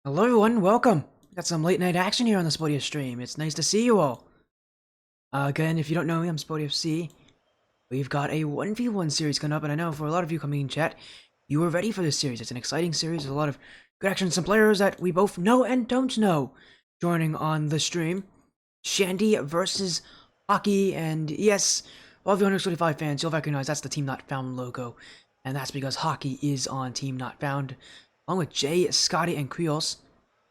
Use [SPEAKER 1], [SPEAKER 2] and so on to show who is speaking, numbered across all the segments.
[SPEAKER 1] Hello everyone, welcome! Got some late night action here on the Spotty stream. It's nice to see you all. Again, if you don't know me, I'm Spotty FC. We've got a 1v1 series coming up, and I know for a lot of you coming in chat, you were ready for this series. It's an exciting series, there's a lot of good action, some players that we both know and don't know joining on the stream. Shandy versus Hocki, and yes, all of you 125 fans, you'll recognize that's the Team Not Found logo, and that's because Hocki is on Team Not Found, along with Jay, Scotty, and Creoles.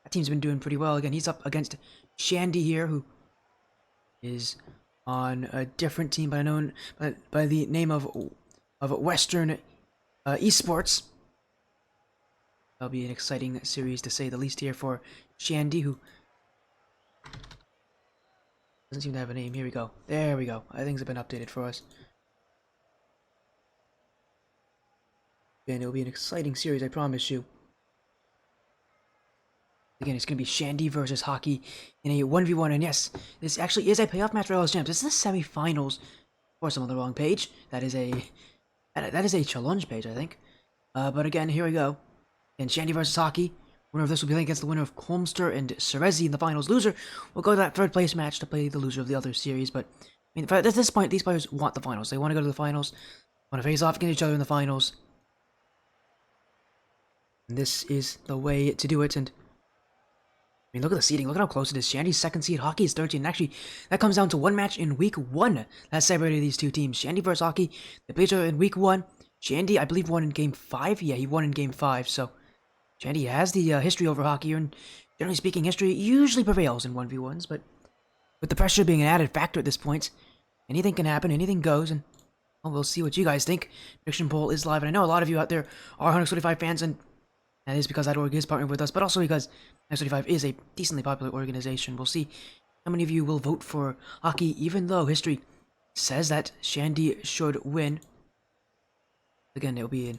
[SPEAKER 1] That team's been doing pretty well. Again, he's up against Shandy here, who is on a different team, but known by the name of Western Esports. That'll be an exciting series to say the least here for Shandy, who doesn't seem to have a name. Here we go. There we go. Things have been updated for us. And it'll be an exciting series, I promise you. Again, it's going to be Shandy versus Hocki in a 1v1, and yes, this actually is a playoff match for LS Champs. This is the semifinals. Of course, I'm on the wrong page. That is a challenge page, I think. But again, here we go. And Shandy versus Hocki. Winner of this will be playing against the winner of Colmster and Cerezi in the finals. Loser will go to that third place match to play the loser of the other series. But I mean, at this point, these players want the finals. They want to go to the finals, want to face off against each other in the finals. And this is the way to do it. And I mean, look at the seeding. Look at how close it is. Shandy's second seed, Hocki is 13. Actually, that comes down to one match in week 1 that separated these two teams. Shandy versus Hocki. They played each other in week 1. Shandy, I believe, won in game 5. Yeah, he won in game 5. So, Shandy has the history over Hocki, and generally speaking, history usually prevails in 1v1s. But with the pressure being an added factor at this point, anything can happen, anything goes, and well, we'll see what you guys think. Prediction poll is live, and I know a lot of you out there are 125 fans, and that is because that org is partnered with us, but also because X35 is a decently popular organization. We'll see how many of you will vote for Hocki, even though history says that Shandy should win. Again, it'll be an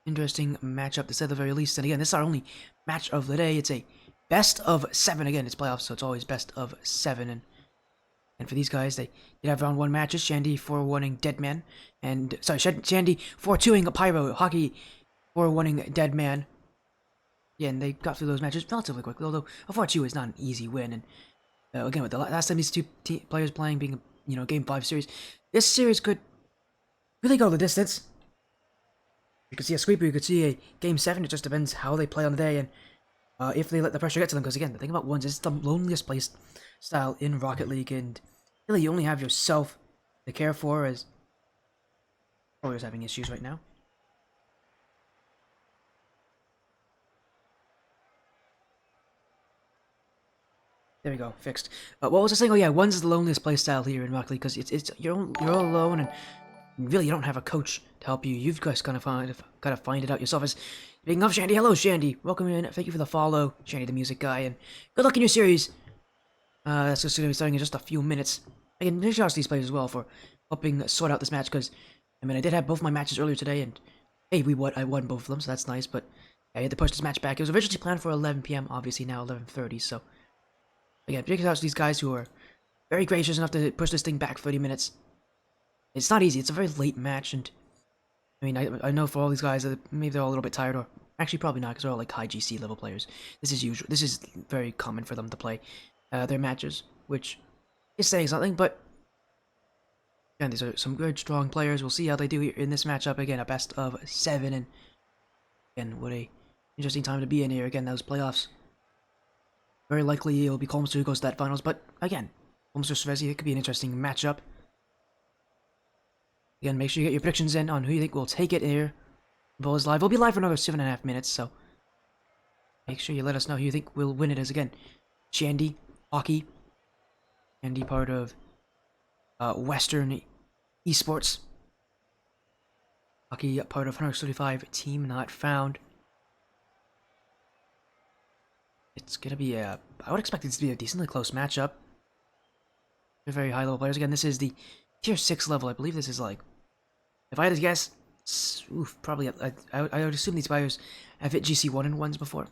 [SPEAKER 1] interesting matchup to say the very least. And again, this is our only match of the day. It's a best of 7. Again, it's playoffs, so it's always best of 7. And for these guys, they did have round 1 matches. Shandy 4-1ing Deadman, and sorry, Shandy 4-2ing Pyro. Hocki 4-1ing Deadman. Yeah, and they got through those matches relatively quickly, although a 4-2 is not an easy win. And again, with the last time these two players playing being, Game 5 series, this series could really go the distance. You could see a sweeper, you could see a Game 7, it just depends how they play on the day, and if they let the pressure get to them, because again, the thing about ones is it's the loneliest placed style in Rocket League, and really you only have yourself to care for, as Warriors having issues right now. There we go, fixed. What was I saying? Oh yeah, one's is the loneliest playstyle here in Rocket League because you're all alone, and really you don't have a coach to help you. You've just gotta find it out yourself. As speaking of Shandy, hello Shandy, welcome in. Thank you for the follow, Shandy the music guy, and good luck in your series. That's just gonna be starting in just a few minutes. Again, big shout out to these players as well for helping sort out this match, because I mean I did have both my matches earlier today, and hey, I won both of them, so that's nice. But I had to push this match back. It was originally planned for 11 p.m. Obviously now 11:30, so. Again, big shout out to these guys who are very gracious enough to push this thing back 30 minutes. It's not easy. It's a very late match, and I mean, I know for all these guys, maybe they're all a little bit tired, or actually probably not, because they're all like high GC level players. This is usual. This is very common for them to play their matches, which is saying something. But again, these are some good, strong players. We'll see how they do here in this matchup. Again, a best of 7, and again, what a interesting time to be in here. Again, those playoffs. Very likely it'll be Colmster who goes to that finals, but again, Colmster Cerezi, it could be an interesting matchup. Again, make sure you get your predictions in on who you think will take it here. Vote is live. We'll be live for another 7.5 minutes, so make sure you let us know who you think will win it. As again, Shandy, Hocki, Shandy part of Western Esports, Hocki part of 135 Team Not Found. It's gonna be I would expect it to be a decently close matchup. They're very high level players. Again, this is the tier 6 level. I believe this is like, if I had to guess, probably, I would assume these players have hit GC1 and 1s before.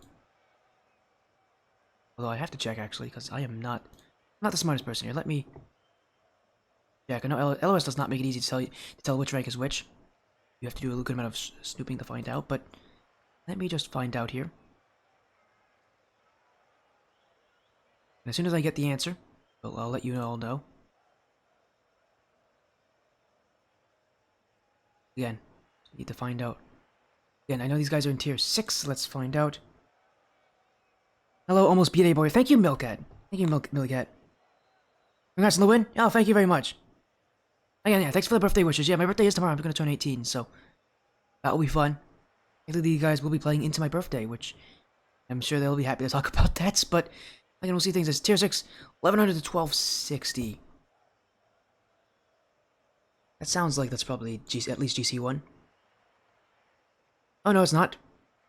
[SPEAKER 1] Although I have to check actually, because I am not the smartest person here. Let me check. I know LOS does not make it easy to tell which rank is which. You have to do a good amount of snooping to find out, but let me just find out here. And as soon as I get the answer, I'll let you all know. Again, need to find out. Again, I know these guys are in tier 6. Let's find out. Hello, almost beat A boy. Thank you, Milkcat. Thank you, Milkcat. Congrats on the win. Oh, thank you very much. Again, yeah, thanks for the birthday wishes. Yeah, my birthday is tomorrow. I'm going to turn 18, so that will be fun. Hopefully, you guys will be playing into my birthday, which I'm sure they'll be happy to talk about that. But again, we'll see things as tier 6, 1100 to 1260. That sounds like that's probably at least GC1. Oh no, it's not.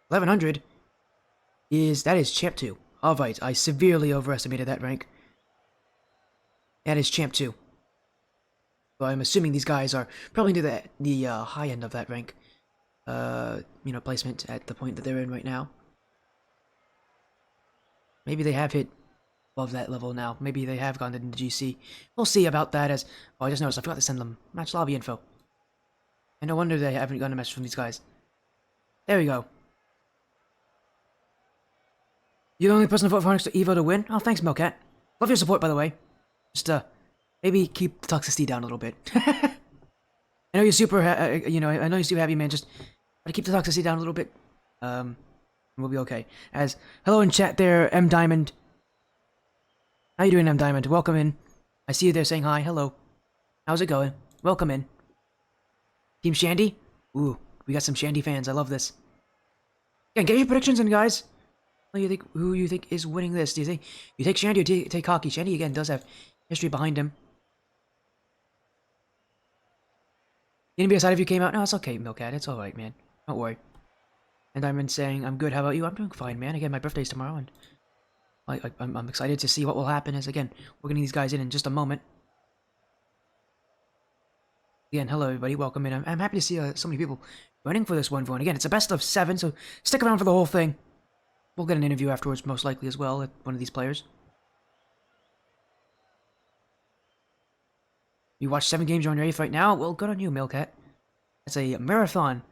[SPEAKER 1] 1100 that is Champ 2. Alright, I severely overestimated that rank. That is Champ 2. So I'm assuming these guys are probably near the high end of that rank. Placement at the point that they're in right now. Maybe they have hit above that level now. Maybe they have gone into GC. We'll see about that as... Oh, I just noticed I forgot to send them match lobby info. And no wonder they haven't gotten a message from these guys. There we go. You're the only person to vote for next to Evo to win? Oh, thanks, Milkcat. Love your support, by the way. Just, maybe keep the toxicity down a little bit. I know you're super, I know you're super happy, man. Just try to keep the toxicity down a little bit. We'll be okay. As, hello in chat there, M Diamond. How you doing, M Diamond? Welcome in. I see you there saying hi. Hello. How's it going? Welcome in. Team Shandy? Ooh, we got some Shandy fans. I love this. Yeah, get your predictions in, guys. Who you think is winning this? Do you think you take Shandy or take Hocki? Shandy again does have history behind him. You gonna be excited if you came out? No, it's okay, Milkcat. It's alright, man. Don't worry. And Diamond saying, I'm good, how about you? I'm doing fine, man. Again, my birthday's tomorrow, and I'm excited to see what will happen as, again, we're getting these guys in just a moment. Again, hello, everybody. Welcome in. I'm happy to see so many people joining for this 1v1. Again, it's a best of 7, so stick around for the whole thing. We'll get an interview afterwards, most likely, as well, at one of these players. You watch 7 games, you're on your 8th right now? Well, good on you, Milkcat. That's a marathon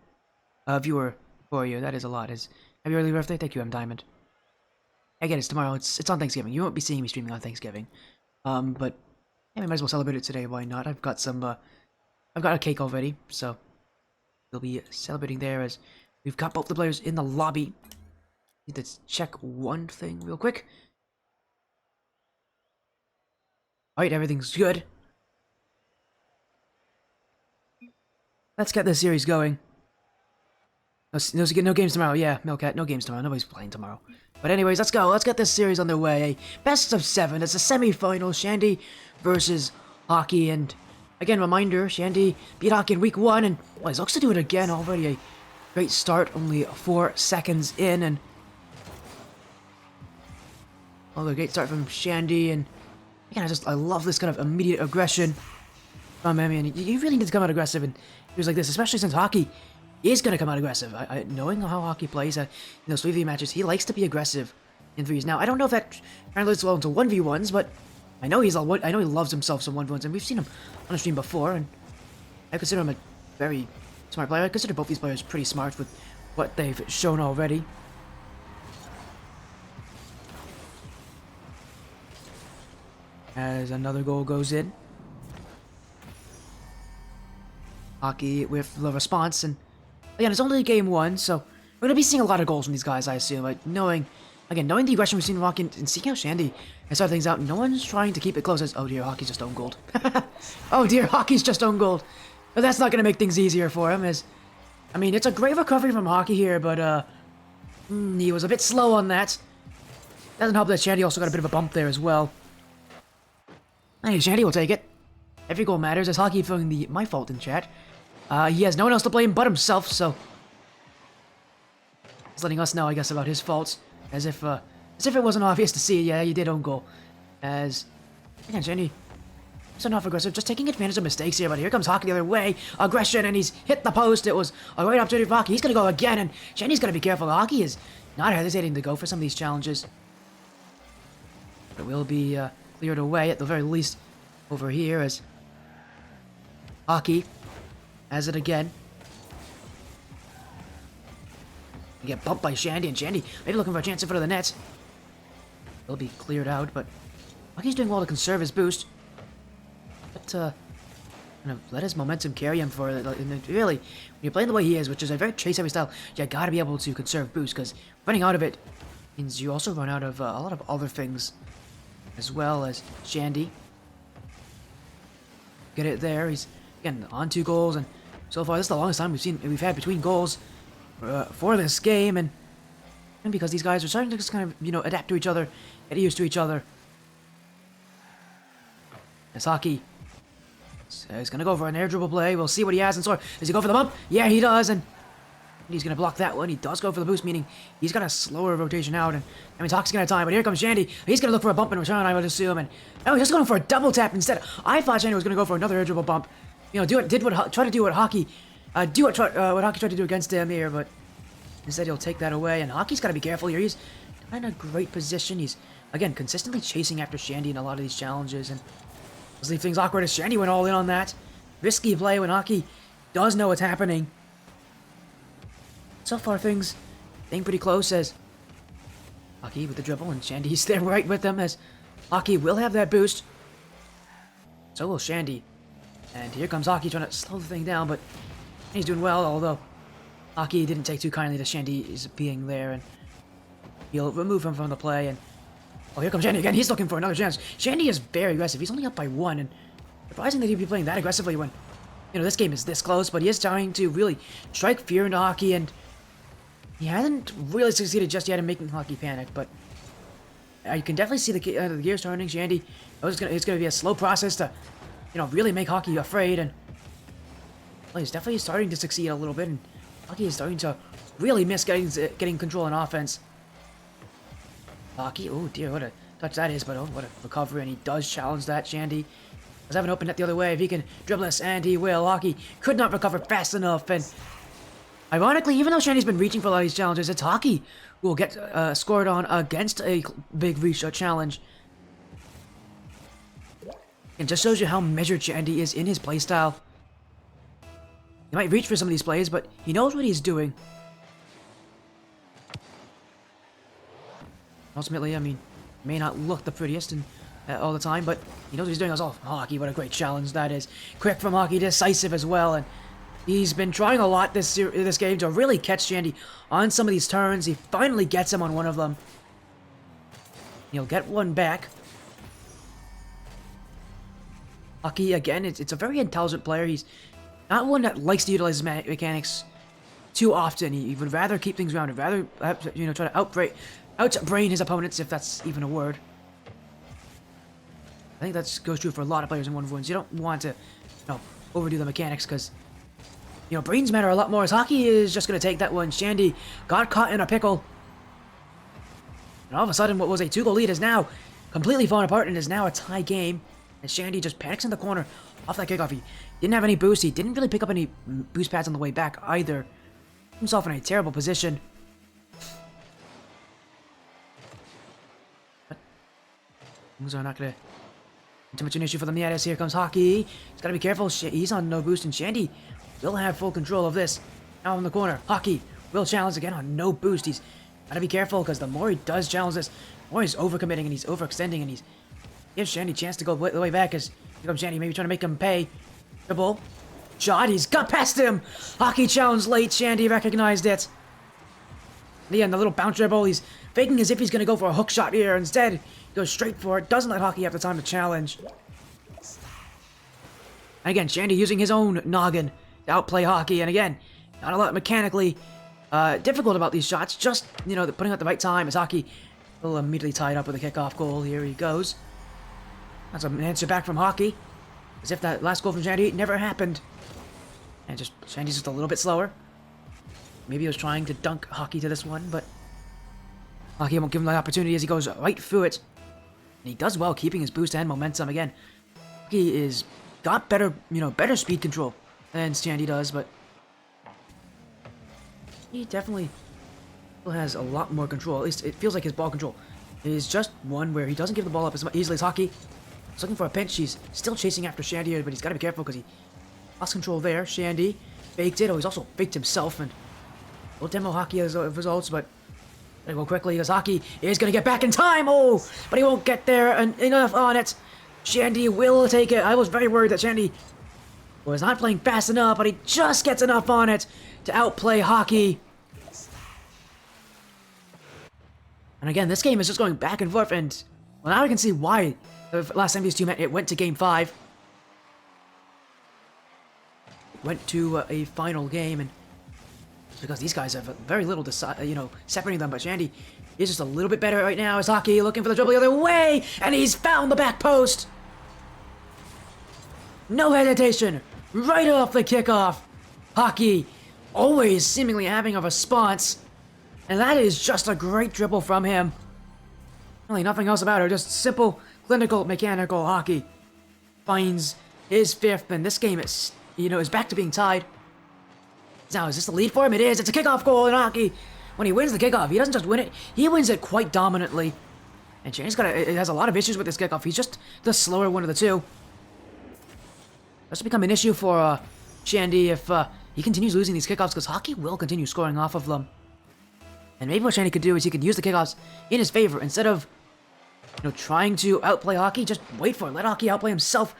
[SPEAKER 1] viewer for you. That is a lot. Happy early birthday. Thank you, M Diamond. Again, it's tomorrow. It's on Thanksgiving. You won't be seeing me streaming on Thanksgiving. But yeah, we might as well celebrate it today. Why not? I've got a cake already, so we'll be celebrating there as we've got both the players in the lobby. Need to check one thing real quick. Alright, everything's good. Let's get this series going. No games tomorrow. Yeah, Milkcat, no games tomorrow. Nobody's playing tomorrow. But anyways, let's go. Let's get this series underway. Best of 7. It's a semifinal. Shandy versus Hocki. And again, reminder, Shandy beat Hocki in week 1. And well, he looks to do it again already. A great start. Only 4 seconds in. And a great start from Shandy. And again, I love this kind of immediate aggression from him. And you really need to come out aggressive in years like this, especially since Hocki is going to come out aggressive. Knowing how Hocki plays in those 3v matches, he likes to be aggressive in 3s. Now, I don't know if that translates well into 1v1s, but I know he loves himself some 1v1s, and we've seen him on a stream before, and I consider him a very smart player. I consider both these players pretty smart with what they've shown already. As another goal goes in. Hocki with the response, and again, it's only game 1, so we're going to be seeing a lot of goals from these guys, I assume. But knowing the aggression we've seen from Hocki and seeing how Shandy has started things out, no one's trying to keep it close. Oh dear, Hocki's just own gold. Oh dear, Hocki's just own gold. But that's not going to make things easier for him, I mean, it's a great recovery from Hocki here, but he was a bit slow on that. Doesn't help that Shandy also got a bit of a bump there as well. Hey, Shandy will take it. Every goal matters, as Hocki throwing the my fault in chat. He has no one else to blame but himself, so he's letting us know, I guess, about his faults, as if it wasn't obvious to see. Yeah, you did own goal. As again, Shandy, so not aggressive, just taking advantage of mistakes here. But here comes Hocki the other way, aggression, and he's hit the post. It was a great opportunity for Hocki. He's gonna go again, and Shandy's gonna be careful. Hocki is not hesitating to go for some of these challenges. It will be cleared away at the very least over here as Hocki has it again. Get bumped by Shandy, and Shandy maybe looking for a chance in front of the net. Will be cleared out, but Hocki's doing well to conserve his boost. But, kind of let his momentum carry him for, really, when you're playing the way he is, which is a very chase-heavy style, you gotta be able to conserve boost, because running out of it means you also run out of a lot of other things, as well as Shandy. Get it there. He's, again, on 2 goals, and so far, this is the longest time we've had between goals for this game, and because these guys are starting to just kind of, adapt to each other, get used to each other. As Hocki, so he's gonna go for an air dribble play. We'll see what he has in store. Does he go for the bump? Yeah, he does, and he's gonna block that one. He does go for the boost, meaning he's got a slower rotation out, and I mean, Hocki's gonna have time, but here comes Shandy. He's gonna look for a bump in return, I would assume, and oh, he's just going for a double tap instead. I thought Shandy was gonna go for another air dribble bump. Try to do what Hocki tried to do against him here, but instead he'll take that away, and Hocki's gotta be careful here. He's in a great position. He's, again, consistently chasing after Shandy in a lot of these challenges, and let's leave things awkward as Shandy went all in on that. Risky play when Hocki does know what's happening. So far, things staying pretty close as Hocki with the dribble, and Shandy's there right with them as Hocki will have that boost. So will Shandy. And here comes Hocki trying to slow the thing down, but he's doing well, although Hocki didn't take too kindly to Shandy's being there, and he'll remove him from the play. And oh, here comes Shandy again. He's looking for another chance. Shandy is very aggressive. He's only up by 1, and surprising that he'd be playing that aggressively when, this game is this close, but he is trying to really strike fear into Hocki, and he hasn't really succeeded just yet in making Hocki panic, but you can definitely see the gears turning. Shandy, it's going to be a slow process to, really make Hocki afraid, and well, he's definitely starting to succeed a little bit, and Hocki is starting to really miss getting control in offense. Hocki, oh dear, what a touch that is, but oh, what a recovery, and he does challenge that. Shandy does have an open net the other way. If he can dribble this, and he will. Hocki could not recover fast enough, and ironically, even though Shandy's been reaching for a lot of these challenges, it's Hocki who will get scored on against a big reach challenge. It just shows you how measured Shandy is in his playstyle. He might reach for some of these plays, but he knows what he's doing. Ultimately, I mean, may not look the prettiest all the time, but he knows what he's doing. Oh, Hocki, what a great challenge that is. Quick from Hocki, decisive as well, and he's been trying a lot this game to really catch Shandy on some of these turns. He finally gets him on one of them. He'll get one back. Hocki, again, it's a very intelligent player. He's not one that likes to utilize his mechanics too often. He would rather keep things rounded, rather, try to outbrain his opponents, if that's even a word. I think that goes true for a lot of players in 1v1s. You don't want to, overdo the mechanics, because, brains matter a lot more. As Hocki is just going to take that one. Shandy got caught in a pickle. And all of a sudden, what was a 2-goal lead is now completely falling apart and is now a tie game. And Shandy just panics in the corner off that kickoff. He didn't have any boost. He didn't really pick up any boost pads on the way back either. Himself in a terrible position. But things are not going to be too much an issue for them yet, as here comes Hocki. He's got to be careful. He's on no boost, and Shandy will have full control of this. Now in the corner, Hocki will challenge again on no boost. He's got to be careful, because the more he does challenge this, the more he's overcommitting and he's overextending, and he's gives Shandy a chance to go the way back, as here comes Shandy, maybe trying to make him pay. Dribble. Shot. He's got past him. Hocki challenged late. Shandy recognized it. And the little bounce dribble. He's faking as if he's going to go for a hook shot here. Instead, he goes straight for it. Doesn't let Hocki have the time to challenge. And again, Shandy using his own noggin to outplay Hocki. And again, not a lot mechanically difficult about these shots. Just, putting out the right time as Hocki will immediately tie it up with a kickoff goal. Here he goes. That's an answer back from Hocki. As if that last goal from Shandy never happened. And Shandy's just a little bit slower. Maybe he was trying to dunk Hocki to this one, but Hocki won't give him the opportunity as he goes right through it. And he does well keeping his boost and momentum. Again, Hocki is got better, better speed control than Shandy does, but he definitely still has a lot more control. At least it feels like his ball control is just one where he doesn't give the ball up as easily as Hocki. He's looking for a pinch. He's still chasing after Shandy here, but he's got to be careful because he lost control there. Shandy faked it. Oh, he's also faked himself, and we'll demo Hocki as results, but Gotta go quickly because Hocki is gonna get back in time. Oh, but he won't get there enough on it. Shandy will take it. I was very worried that Shandy was not playing fast enough, but he just gets enough on it to outplay Hocki. And again, this game is just going back and forth, and well, now I can see why the last time these two met, it went to Game 5. It went to a final game, and because these guys have very little separating them, but Shandy is just a little bit better right now. As Hocki looking for the dribble the other way, and he's found the back post. No hesitation, right off the kickoff. Hocki always seemingly having a response, and that is just a great dribble from him. Really nothing else about it, just simple, clinical, mechanical Hocki. Finds his 5th, and this game is back to being tied. Now, is this the lead for him? It is. It's a kickoff goal in Hocki. When he wins the kickoff, he doesn't just win it, he wins it quite dominantly. And Shandy's has a lot of issues with this kickoff. He's just the slower one of the two. That's become an issue for Shandy if he continues losing these kickoffs, because Hocki will continue scoring off of them. And maybe what Shandy could do is he could use the kickoffs in his favor instead of trying to outplay Hocki. Just wait for it. Let Hocki outplay himself.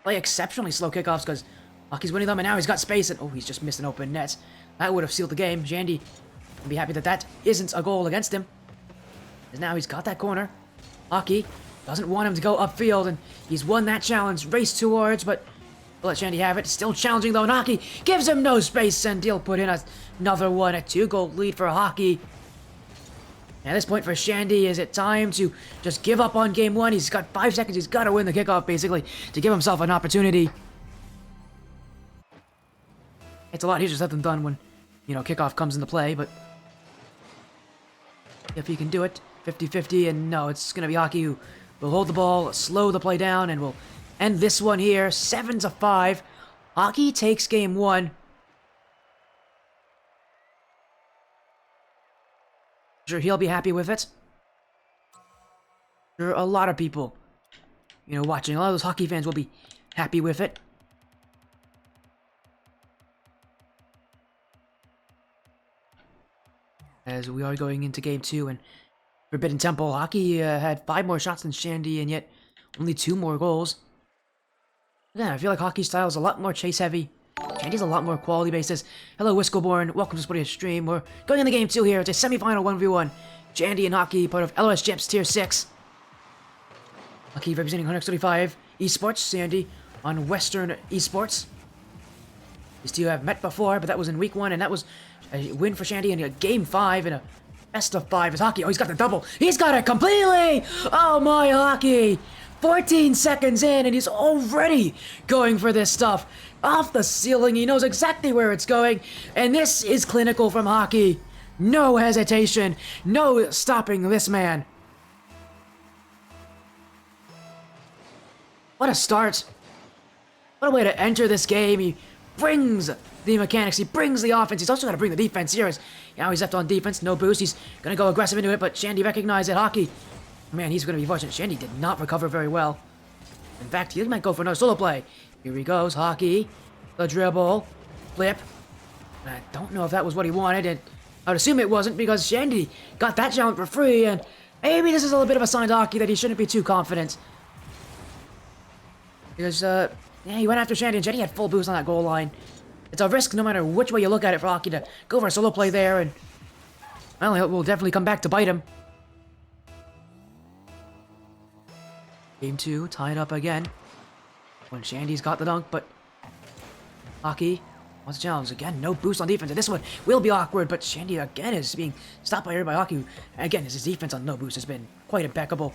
[SPEAKER 1] Play exceptionally slow kickoffs because Hocki's winning them, and now he's got space, and oh, he's just missed an open net. That would have sealed the game. Shandy can be happy that that isn't a goal against him. Because now he's got that corner. Hocki doesn't want him to go upfield, and he's won that challenge. Race towards, but we'll let Shandy have it. Still challenging though, and Hocki gives him no space, and he'll put in another one. A 2-goal lead for Hocki. And at this point for Shandy, is it time to just give up on game 1? He's got 5 seconds. He's got to win the kickoff, basically, to give himself an opportunity. It's a lot easier said than done when, kickoff comes into play, but if he can do it, 50-50, and no, it's going to be Hocki who will hold the ball, slow the play down, and will end this one here, 7-5. Hocki takes game 1. Sure, he'll be happy with it. Sure, a lot of people, watching, a lot of those Hocki fans will be happy with it. As we are going into game 2, and Forbidden Temple, Hocki had 5 more shots than Shandy, and yet only 2 more goals. Again, I feel like Hocki's style is a lot more chase-heavy. Shandy's a lot more quality basis. Hello, Whiskleborn. Welcome to Sporting Stream. We're going into game 2 here. It's a semi-final 1v1. Shandy and Hocki, part of LOS Champs Tier 6. Hocki representing 135 Esports. Shandy on Western Esports. These two have met before, but that was in week 1, and that was a win for Shandy in a game 5 in a best of 5 is Hocki. Oh, he's got the double. He's got it completely! Oh my, Hocki! 14 seconds in, and he's already going for this stuff. Off the ceiling, he knows exactly where it's going, and this is clinical from Hocki. No hesitation, no stopping this man. What a start. What a way to enter this game. He brings the mechanics, he brings the offense, he's also got to bring the defense here. Now he's left on defense, no boost, he's going to go aggressive into it, but Shandy recognized it. Hocki, man, he's going to be fortunate. Shandy did not recover very well. In fact, he might go for another solo play. Here he goes, Hocki, the dribble, flip. I don't know if that was what he wanted, and I'd assume it wasn't because Shandy got that challenge for free, and maybe this is a little bit of a sign to Hocki that he shouldn't be too confident. Because, yeah, he went after Shandy, and Shandy had full boost on that goal line. It's a risk no matter which way you look at it for Hocki to go for a solo play there, and well, it will definitely come back to bite him. Game 2, tied up again. When Shandy's got the dunk, but Hocki wants to challenge again. No boost on defense, and this one will be awkward, but Shandy again is being stopped by Hocki. Again, his defense on no boost has been quite impeccable.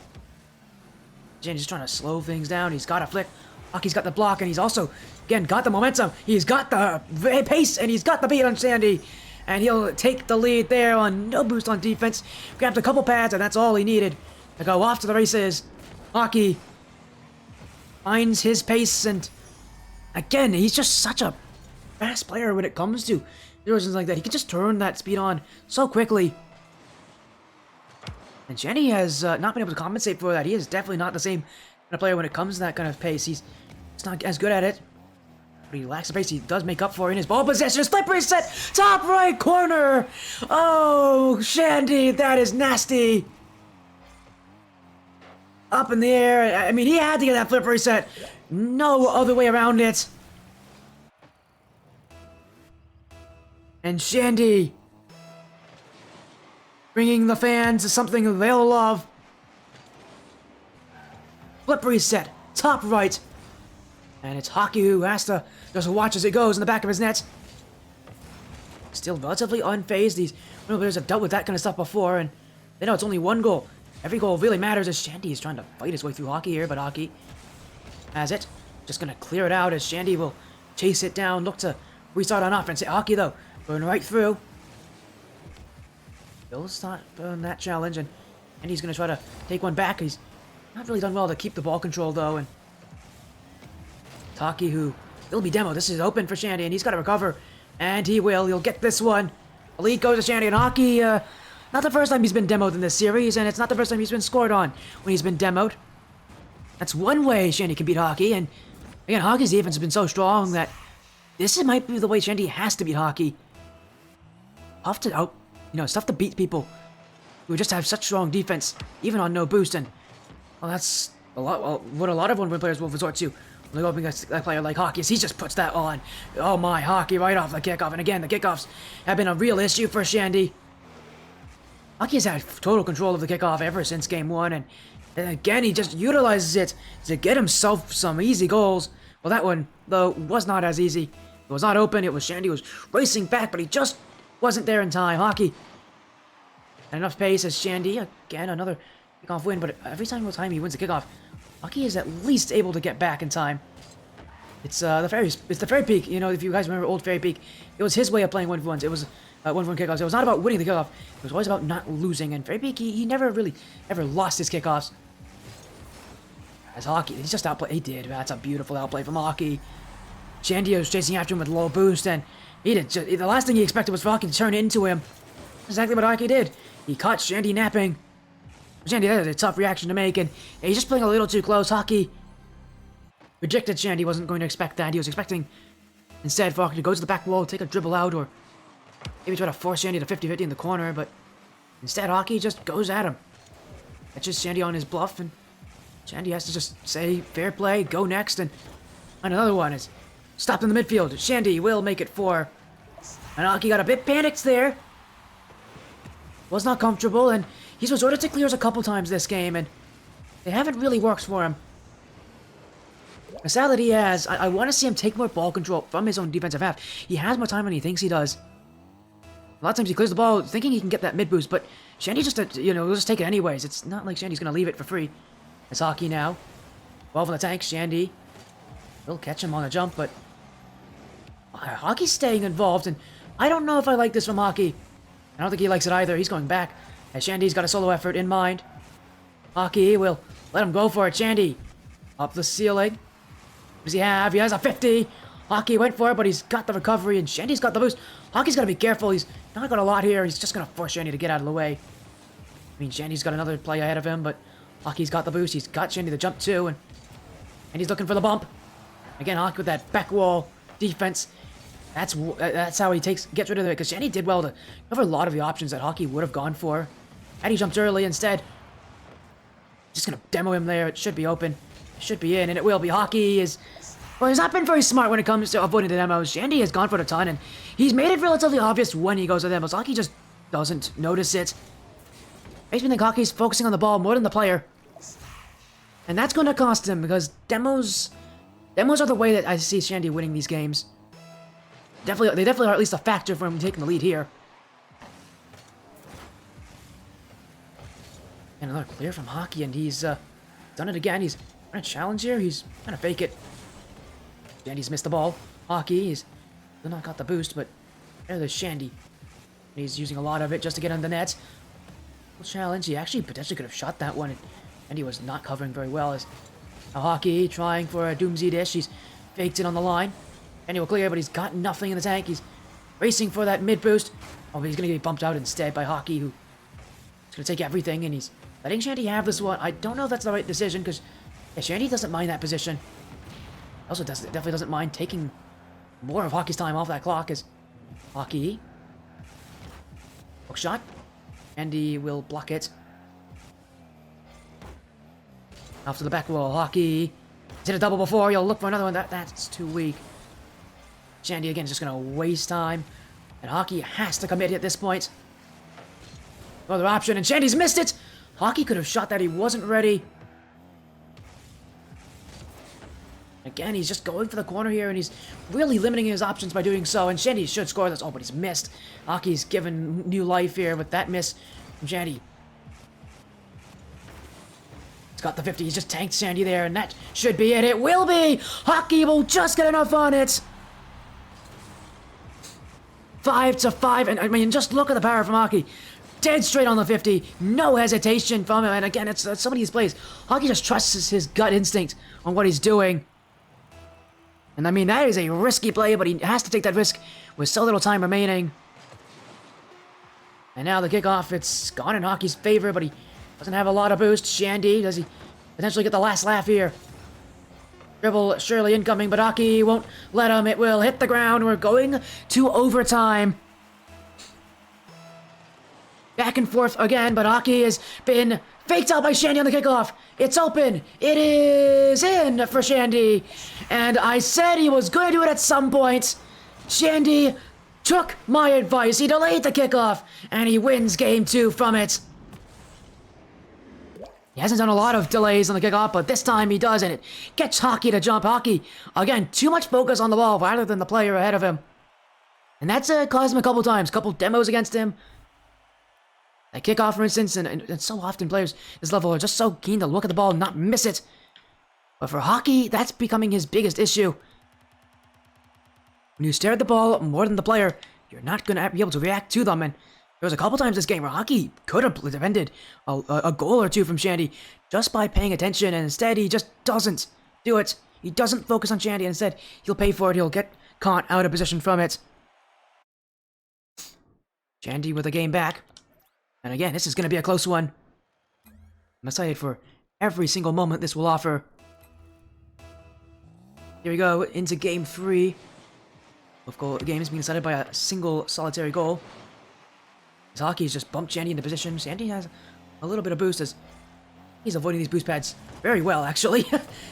[SPEAKER 1] Shandy's trying to slow things down. He's got a flick. Hocki's got the block, and he's also, again, got the momentum. He's got the pace, and he's got the beat on Shandy. And he'll take the lead there on no boost on defense. Grabbed a couple pads, and that's all he needed to go off to the races. Hocki finds his pace, and again, he's just such a fast player when it comes to situations like that. He can just turn that speed on so quickly. And Shandy has not been able to compensate for that. He is definitely not the same kind of player when it comes to that kind of pace. He's not as good at it. But he lacks the pace. He does make up for it in his ball possession. Slippery set, top right corner. Oh, Shandy, that is nasty. Up in the air. I mean, he had to get that flip reset. No other way around it. And Shandy bringing the fans something they'll love. Flip reset, top right. And it's Hocki who has to just watch as it goes in the back of his net. Still relatively unfazed. These players have dealt with that kind of stuff before, and they know it's only one goal. Every goal really matters as Shandy is trying to fight his way through Hocki here, but Hocki has it. Just going to clear it out as Shandy will chase it down, look to restart on offense. Hocki, though, going right through. Bill's not doing that challenge, and he's going to try to take one back. He's not really done well to keep the ball control, though, and Hocki, who will be demoed. This is open for Shandy, and he's got to recover, and he will. He'll get this one. The lead goes to Shandy, and Hocki, not the first time he's been demoed in this series, and it's not the first time he's been scored on when he's been demoed. That's one way Shandy can beat Hocki, and again, Hocki's defense has been so strong that this might be the way Shandy has to beat Hocki. Tough to it's tough to beat people who just have such strong defense, even on no boost, and well, that's what a lot of 1-win players will resort to when they go up against a player like Hocki, is he just puts that on. Oh my, Hocki right off the kickoff, and again, the kickoffs have been a real issue for Shandy. Hocki has had total control of the kickoff ever since game 1, and again, he just utilizes it to get himself some easy goals. Well, that one, though, was not as easy. It was not open. It was Shandy was racing back, but he just wasn't there in time. Hocki had enough pace as Shandy, again, another kickoff win, but every single time he wins a kickoff, Hocki is at least able to get back in time. It's the Ferry Peak. You know, if you guys remember old Ferry Peak, it was his way of playing 1v1s. It was 1v1 kickoffs. It was not about winning the kickoff. It was always about not losing. And Ferry Peak, he never really ever lost his kickoffs. As Hocki, he just outplayed. He did. That's a beautiful outplay from Hocki. Shandy was chasing after him with low boost, and he did. The last thing he expected was for Hocki to turn into him. Exactly what Hocki did. He caught Shandy napping. Shandy had a tough reaction to make, and he's just playing a little too close. Hocki rejected Shandy. Wasn't going to expect that. He was expecting instead for Hocki to go to the back wall, take a dribble out, or maybe try to force Shandy to 50-50 in the corner, but instead Hocki just goes at him. Catches Shandy on his bluff, and Shandy has to just say, fair play, go next, and another one is stopped in the midfield. Shandy will make it 4. And Hocki got a bit panicked there. Was not comfortable, and he's resorted to clears a couple times this game, and they haven't really worked for him. The style that he has, I want to see him take more ball control from his own defensive half. He has more time than he thinks he does. A lot of times he clears the ball thinking he can get that mid boost, but Shandy just, will just take it anyways. It's not like Shandy's going to leave it for free. It's Hocki now. 12 in the tank. Shandy will catch him on the jump, but Hocki's staying involved, and I don't know if I like this from Hocki. I don't think he likes it either. He's going back, as Shandy's got a solo effort in mind. Hocki will let him go for it. Shandy up the ceiling. What does he have? He has a 50. Hocki went for it, but he's got the recovery, and Shandy's got the boost. Hocki's got to be careful. He's not got a lot here. He's just going to force Shandy to get out of the way. I mean, Shandy's got another play ahead of him, but Hocki's got the boost. He's got Shandy the jump too, and he's looking for the bump. Again, Hocki with that back wall defense. That's how he gets rid of it, because Shandy did well to cover a lot of the options that Hocki would have gone for. Had he jumped early instead. Just going to demo him there. It should be open. It should be in, and it will be. Hocki is... Well, he's not been very smart when it comes to avoiding the demos. Shandy has gone for the ton, and he's made it relatively obvious when he goes to demos. Hocki just doesn't notice it. Makes me think Hocki's focusing on the ball more than the player. And that's going to cost him, because demos are the way that I see Shandy winning these games. They definitely are at least a factor for him taking the lead here. And another clear from Hocki, and he's done it again. He's trying to challenge here. He's trying to fake it. Shandy's missed the ball. Hocki, he's still not got the boost, but there's Shandy. He's using a lot of it just to get on the net. Challenge. He actually potentially could have shot that one, and he was not covering very well. As Hocki trying for a doomsday dish. He's faked it on the line. And he will clear, but he's got nothing in the tank. He's racing for that mid boost. Oh, but he's going to get bumped out instead by Hocki, who's going to take everything, and he's letting Shandy have this one. I don't know if that's the right decision, because Shandy doesn't mind that position. Also, definitely doesn't mind taking more of Hocki's time off that clock as Hocki. Hook shot. Shandy will block it. Off to the back wall. Hocki. He's hit a double before. He'll look for another one. That's too weak. Shandy again is just going to waste time. And Hocki has to commit at this point. Other option, and Shandy's missed it! Hocki could have shot that. He wasn't ready. Again, he's just going for the corner here, and he's really limiting his options by doing so. And Shandy should score this. Oh, but he's missed. Hocki's given new life here with that miss from Shandy. He's got the 50. He's just tanked Shandy there, and that should be it. It will be! Hocki will just get enough on it! 5-5, and I mean, just look at the power from Hocki. Dead straight on the 50. No hesitation from him. And again, it's some of these plays. Hocki just trusts his gut instinct on what he's doing. And I mean, that is a risky play, but he has to take that risk with so little time remaining. And now the kickoff, it's gone in Hocki's favor, but he doesn't have a lot of boost. Shandy, does he potentially get the last laugh here? Dribble surely incoming, but Hocki won't let him. It will hit the ground. We're going to overtime. Back and forth again, but Hocki has been faked out by Shandy on the kickoff. It's open. It is in for Shandy. And I said he was going to do it at some point. Shandy took my advice. He delayed the kickoff, and he wins game 2 from it. He hasn't done a lot of delays on the kickoff, but this time he does, and it gets Hocki to jump. Hocki, again, too much focus on the ball rather than the player ahead of him. And that's caused him a couple times. Couple demos against him. That kickoff, for instance, and so often players this level are just so keen to look at the ball and not miss it. But for Hocki, that's becoming his biggest issue. When you stare at the ball more than the player, you're not going to be able to react to them. And there was a couple times this game where Hocki could have defended a goal or two from Shandy just by paying attention, and instead he just doesn't do it. He doesn't focus on Shandy, and instead he'll pay for it. He'll get caught out of position from it. Shandy with a game back. And again, this is going to be a close one. I'm excited for every single moment this will offer. Here we go, into game 3. Both games being decided by a single solitary goal. As Hocki's just bumped Shandy into position. Shandy has a little bit of boost as he's avoiding these boost pads very well, actually.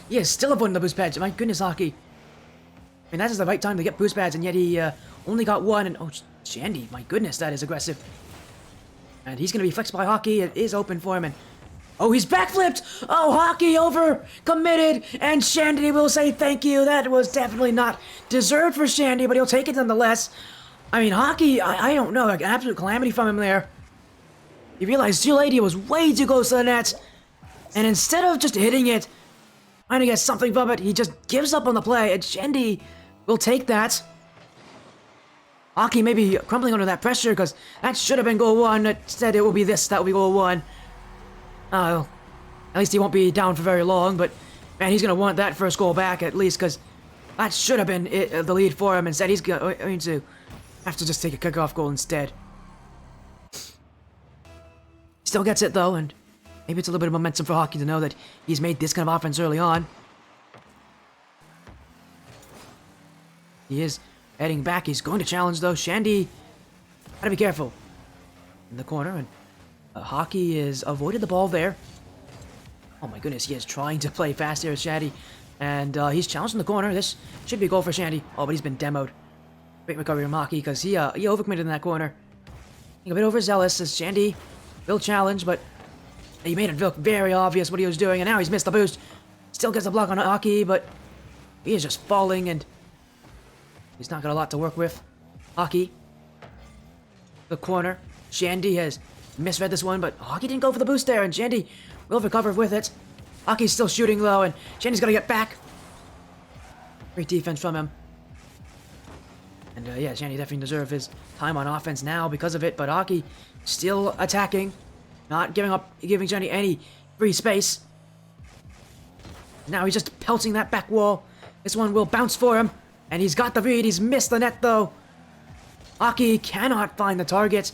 [SPEAKER 1] He is still avoiding the boost pads. My goodness, Hocki. I mean, that is the right time to get boost pads, and yet he only got one. And oh, Shandy, my goodness, that is aggressive. And he's going to be flexed by Hocki. It is open for him. And oh, he's backflipped. Oh, Hocki over committed. And Shandy will say thank you. That was definitely not deserved for Shandy, but he'll take it nonetheless. I mean, Hocki, I don't know. Like, an absolute calamity from him there. He realized too late he was way too close to the net. And instead of just hitting it, trying to get something from it, he just gives up on the play. And Shandy will take that. Hocki may be crumbling under that pressure because that should have been goal 1. Instead, it will be this. That will be goal 1. At least he won't be down for very long, but man, he's going to want that first goal back at least because that should have been the lead for him. Instead, he's going to have to just take a kickoff goal instead. Still gets it though, and maybe it's a little bit of momentum for Hocki to know that he's made this kind of offense early on. He is heading back. He's going to challenge though. Shandy, gotta be careful in the corner, and Hocki is avoided the ball there. Oh my goodness, he is trying to play fast here as Shandy, and he's challenged in the corner. This should be a goal for Shandy. Oh, but he's been demoed. Great recovery from Hocki because he overcommitted in that corner. A bit overzealous as Shandy will challenge, but he made it look very obvious what he was doing, and now he's missed the boost. Still gets the block on Hocki, but he is just falling, and he's not got a lot to work with. Hocki, the corner. Shandy has misread this one, but Hocki didn't go for the boost there, and Shandy will recover with it. Hocki's still shooting though, and Shandy's got to get back. Great defense from him. And yeah, Shandy definitely deserves his time on offense now because of it, but Hocki still attacking, not giving Shandy any free space. Now he's just pelting that back wall. This one will bounce for him, and he's got the read. He's missed the net though. Hocki cannot find the target.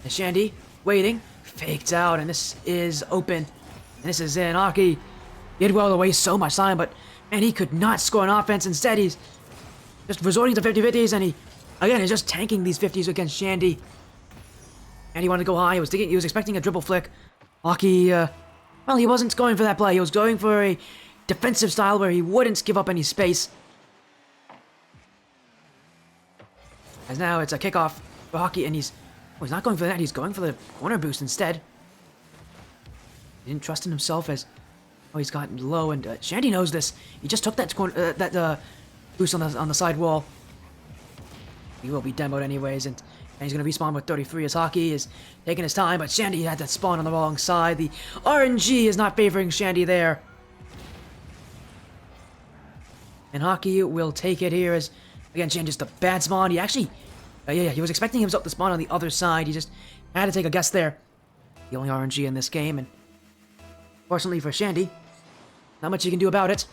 [SPEAKER 1] And Shandy waiting, faked out, and this is open. And this is in. Hocki did well to waste so much time, but And he could not score on offense. Instead, he's just resorting to 50-50s, and again, he's just tanking these 50s against Shandy. And he wanted to go high. He was expecting a dribble flick. Hocki, well, he wasn't going for that play. He was going for a defensive style where he wouldn't give up any space. As now it's a kickoff for Hocki, and he's not going for that. He's going for the corner boost instead. He didn't trust in himself as he's gotten low, and Shandy knows this. He just took that boost on the side wall. He will be demoed anyways, and he's going to respawn with 33 as Hocki is taking his time, but Shandy had that spawn on the wrong side. The RNG is not favoring Shandy there. And Hocki will take it here as, again, Shandy just a bad spawn. He actually, he was expecting himself to spawn on the other side. He just had to take a guess there. The only RNG in this game, and fortunately for Shandy, not much you can do about it.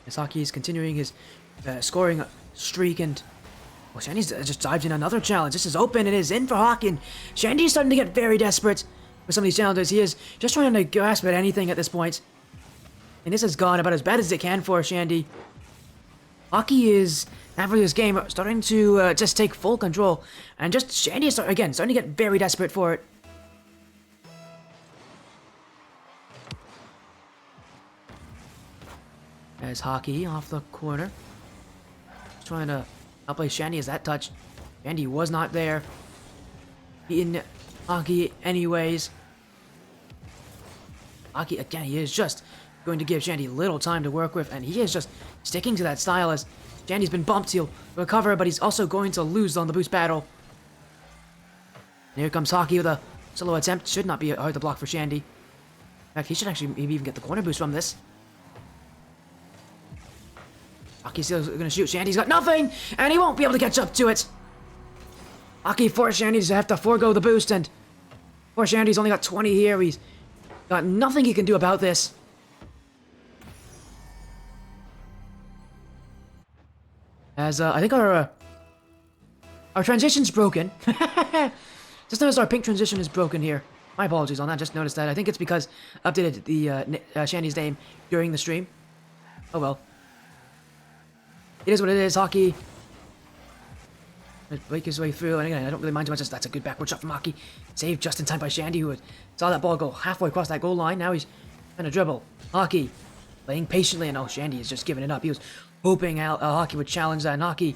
[SPEAKER 1] As Hocki is continuing his scoring streak, and well, Shandy's just dived in another challenge. This is open, it is in for Hocki, and Shandy's starting to get very desperate with some of these challenges. He is just trying to grasp at anything at this point. And this has gone about as bad as it can for Shandy. Hocki is, after this game, starting to just take full control. And just Shandy is, again, starting to get very desperate for it. As Hocki off the corner. Trying to outplay Shandy as that touch. Shandy was not there. Beating Hocki anyways. Hocki, again, he is just going to give Shandy little time to work with, and he is just sticking to that style as Shandy's been bumped. He'll recover, but he's also going to lose on the boost battle. And here comes Hocki with a solo attempt. Should not be hard to block for Shandy. In fact, he should actually maybe even get the corner boost from this. Hocki's still going to shoot. Shandy's got nothing, and he won't be able to catch up to it. Hocki forced Shandy to have to forego the boost, and poor Shandy's only got 20 here. He's got nothing he can do about this. As I think our transition's broken. Just noticed our pink transition is broken here. My apologies on that. Just noticed that. I think it's because I updated the Shandy's name during the stream. Oh well. It is what it is. Hocki break his way through, and again, I don't really mind too much. That's a good backward shot from Hocki. Saved just in time by Shandy, who saw that ball go halfway across that goal line. Now he's trying to dribble. Hocki playing patiently, and Shandy is just giving it up. He was hoping Hocki would challenge that, and Hocki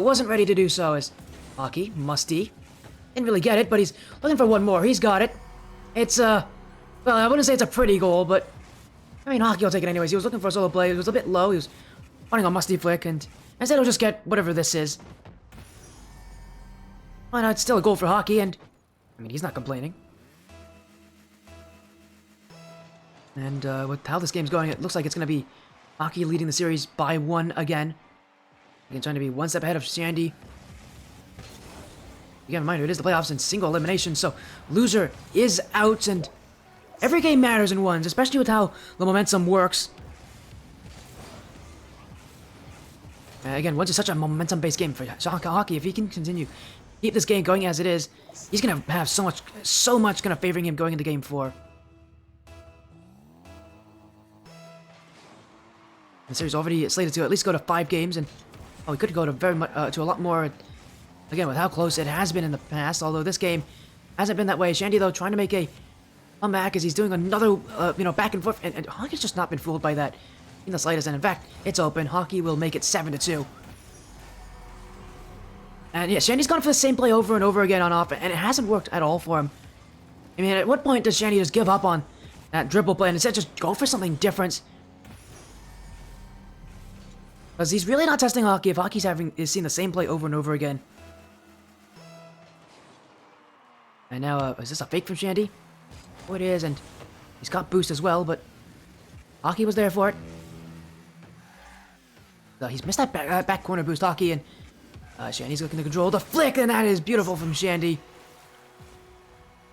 [SPEAKER 1] wasn't ready to do so, as Hocki, musty, didn't really get it, but he's looking for one more. He's got it. It's, well, I wouldn't say it's a pretty goal, but, I mean, Hocki will take it anyways. He was looking for a solo play. It was a bit low. He was running on musty flick, and instead he'll just get whatever this is. Why not? It's still a goal for Hocki, and, I mean, he's not complaining. And with how this game's going, it looks like it's going to be Hocki leading the series by 1 again. Again, trying to be one step ahead of Shandy. Again, reminder, it is the playoffs in single elimination, so loser is out, and every game matters in ones, especially with how the momentum works. Again, ones is such a momentum-based game for Hocki. If he can continue, keep this game going as it is, he's going to have so much kind of favoring him going into game 4. The series already slated to at least go to 5 games, and we could go to to a lot more. Again, with how close it has been in the past, although this game hasn't been that way. Shandy, though, trying to make a comeback as he's doing another, back and forth, and Hocki's just not been fooled by that in the slightest. And in fact, it's open. Hocki will make it 7-2. And yeah, Shandy's gone for the same play over and over again on offense, and it hasn't worked at all for him. I mean, at what point does Shandy just give up on that dribble play and instead just go for something different? Because he's really not testing Hocki if Hocki's seeing the same play over and over again. And now, is this a fake from Shandy? Oh, it is, and he's got boost as well, but Hocki was there for it. So he's missed that back corner boost, Hocki, and Shandy's looking to control the flick, and that is beautiful from Shandy.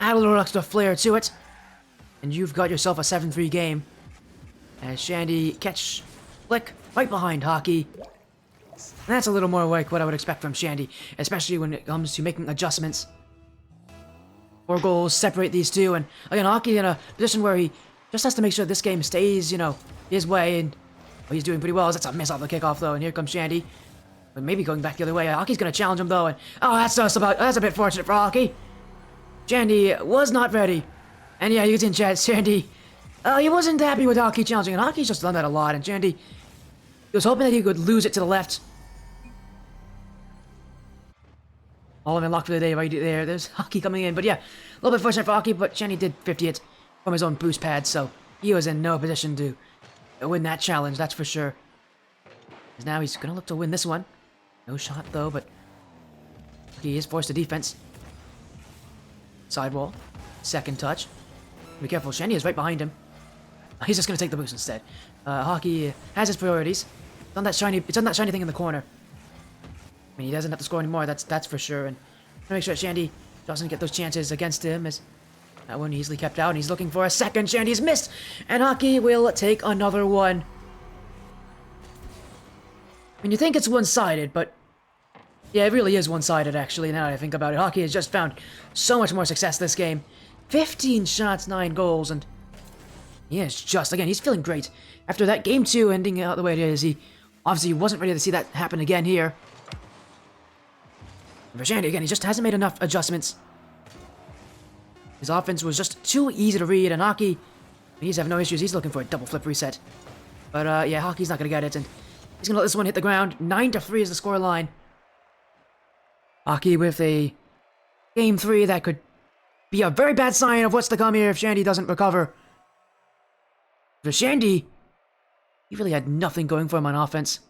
[SPEAKER 1] Add a little extra flair to it, and you've got yourself a 7-3 game. As Shandy catch flick right behind Hocki. And that's a little more like what I would expect from Shandy, especially when it comes to making adjustments. 4 goals separate these two, and again, Hocki in a position where he just has to make sure this game stays, you know, his way, and he's doing pretty well. That's a miss off the kickoff, though, and here comes Shandy. But maybe going back the other way. Hocki's going to challenge him, though, and oh, that's a bit fortunate for Hocki. Shandy was not ready. And yeah, you can chat, Shandy, he wasn't happy with Hocki challenging, and Hocki's just done that a lot, and Shandy, he was hoping that he could lose it to the left. All of them locked for the day right there. There's Hocki coming in, but yeah, a little bit fortunate for Hocki, but Shandy did 50 it from his own boost pad, so he was in no position to win that challenge, that's for sure. Now he's going to look to win this one. No shot, though, but he is forced to defense. Sidewall. Second touch. Be careful, Shandy is right behind him. He's just going to take the boost instead. Hocki has his priorities. It's on that shiny thing in the corner. I mean, he doesn't have to score anymore, that's for sure. And to make sure Shandy doesn't get those chances against him, as that one easily kept out, and he's looking for a second. Shandy's missed, and Hocki will take another one. I mean, you think it's one-sided, but yeah, it really is one-sided, actually, now that I think about it. Hocki has just found so much more success this game. 15 shots, 9 goals, and he is just, again, he's feeling great. After that Game 2 ending out the way it is, he obviously wasn't ready to see that happen again here. And for Shandy, again, he just hasn't made enough adjustments. His offense was just too easy to read, and Hocki, he's having no issues. He's looking for a double flip reset. But, yeah, Hocki's not going to get it, and he's going to let this one hit the ground. 9-3 is the scoreline. Hocki with a Game 3 that could be a very bad sign of what's to come here if Shandy doesn't recover. For Shandy, he really had nothing going for him on offense.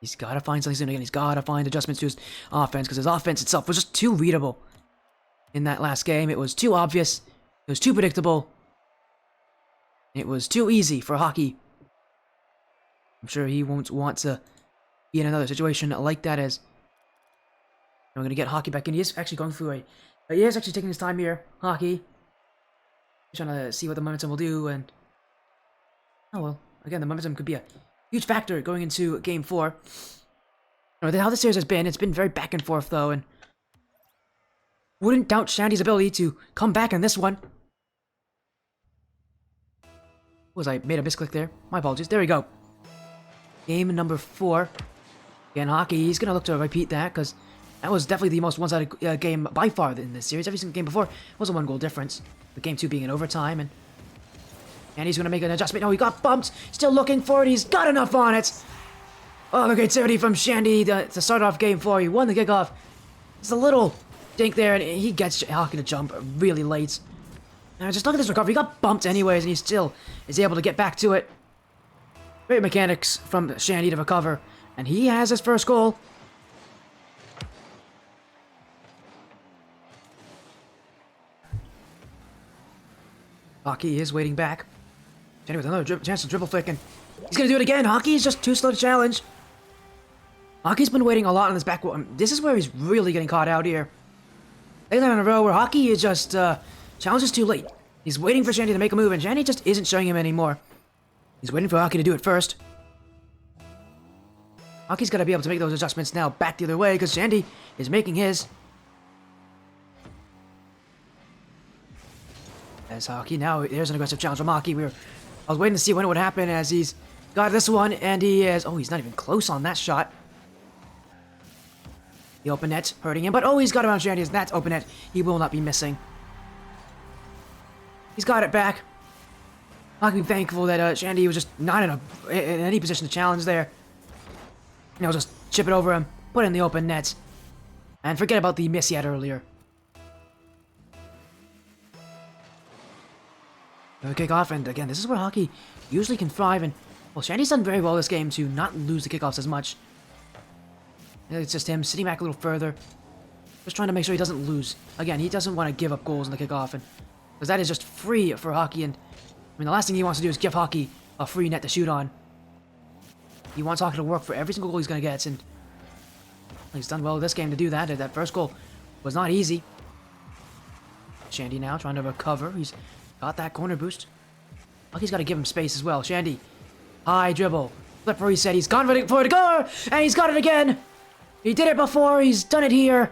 [SPEAKER 1] He's got to find something soon again. He's got to find adjustments to his offense, because his offense itself was just too readable in that last game. It was too obvious. It was too predictable. It was too easy for Hocki. I'm sure he won't want to be in another situation like that, as I'm going to get Hocki back in. He is actually going through he is actually taking his time here, Hocki. He's trying to see what the momentum will do, and oh well, again, the momentum could be a huge factor going into Game 4. How this series has been, it's been very back and forth, though, and wouldn't doubt Shandy's ability to come back in this one. I made a misclick there. My apologies. There we go. Game number 4. Again, Hocki, he's going to look to repeat that, because that was definitely the most one-sided game by far in this series. Every single game before was a 1-goal difference. The Game 2 being in overtime, and he's going to make an adjustment. Oh, he got bumped. Still looking for it. He's got enough on it. Oh, the creativity from Shandy to start off Game 4. He won the kickoff. It's a little dink there, and he gets Hocki to jump really late. Now, just look at this recovery. He got bumped anyways, and he still is able to get back to it. Great mechanics from Shandy to recover, and he has his first goal. Hocki is waiting back. Shandy with another chance to dribble flick, and he's going to do it again. Hocki is just too slow to challenge. Hocki's been waiting a lot on his back. This is where he's really getting caught out here. They land in a row where Hocki is just challenges too late. He's waiting for Shandy to make a move, and Shandy just isn't showing him anymore. He's waiting for Hocki to do it first. Hocki's got to be able to make those adjustments now back the other way, because Shandy is making his. As Hocki, now there's an aggressive challenge from Hocki. I was waiting to see when it would happen, as he's got this one, and he is. Oh, he's not even close on that shot. The open net hurting him, but oh, he's got around Shandy. That's open net. He will not be missing. He's got it back. Hocki thankful that Shandy was just not in any position to challenge there. And he'll just chip it over him, put it in the open net, and forget about the miss he had earlier. Kickoff, and again, this is where Hocki usually can thrive, and well, Shandy's done very well this game to not lose the kickoffs as much. It's just him sitting back a little further, just trying to make sure he doesn't lose. Again, he doesn't want to give up goals in the kickoff, and because that is just free for Hocki, and I mean, the last thing he wants to do is give Hocki a free net to shoot on. He wants Hocki to work for every single goal he's going to get, and he's done well this game to do that. That first goal was not easy. Shandy now trying to recover. He's got that corner boost. Hocki's got to give him space as well. Shandy, high dribble. Flip reset. He's confident for it to go, and he's got it again. He did it before. He's done it here.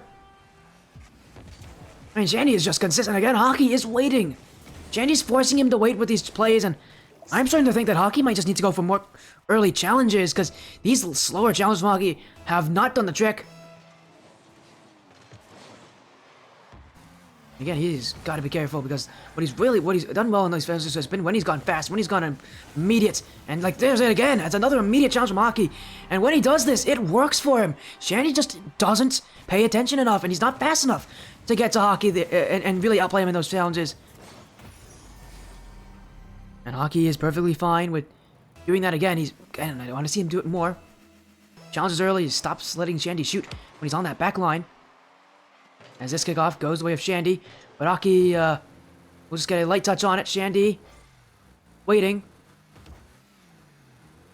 [SPEAKER 1] I mean, Shandy is just consistent. Again, Hocki is waiting. Shandy's forcing him to wait with these plays, and I'm starting to think that Hocki might just need to go for more early challenges, because these slower challenges from Hocki have not done the trick. Again, he's got to be careful, because what he's done well in those phases has been when he's gone fast, when he's gone immediate, and like there's it again. It's another immediate challenge from Hocki, and when he does this, it works for him. Shandy just doesn't pay attention enough, and he's not fast enough to get to Hocki and really outplay him in those challenges. And Hocki is perfectly fine with doing that again. I want to see him do it more. Challenges early, he stops letting Shandy shoot when he's on that back line. As this kickoff goes the way of Shandy, but Hocki will just get a light touch on it. Shandy waiting.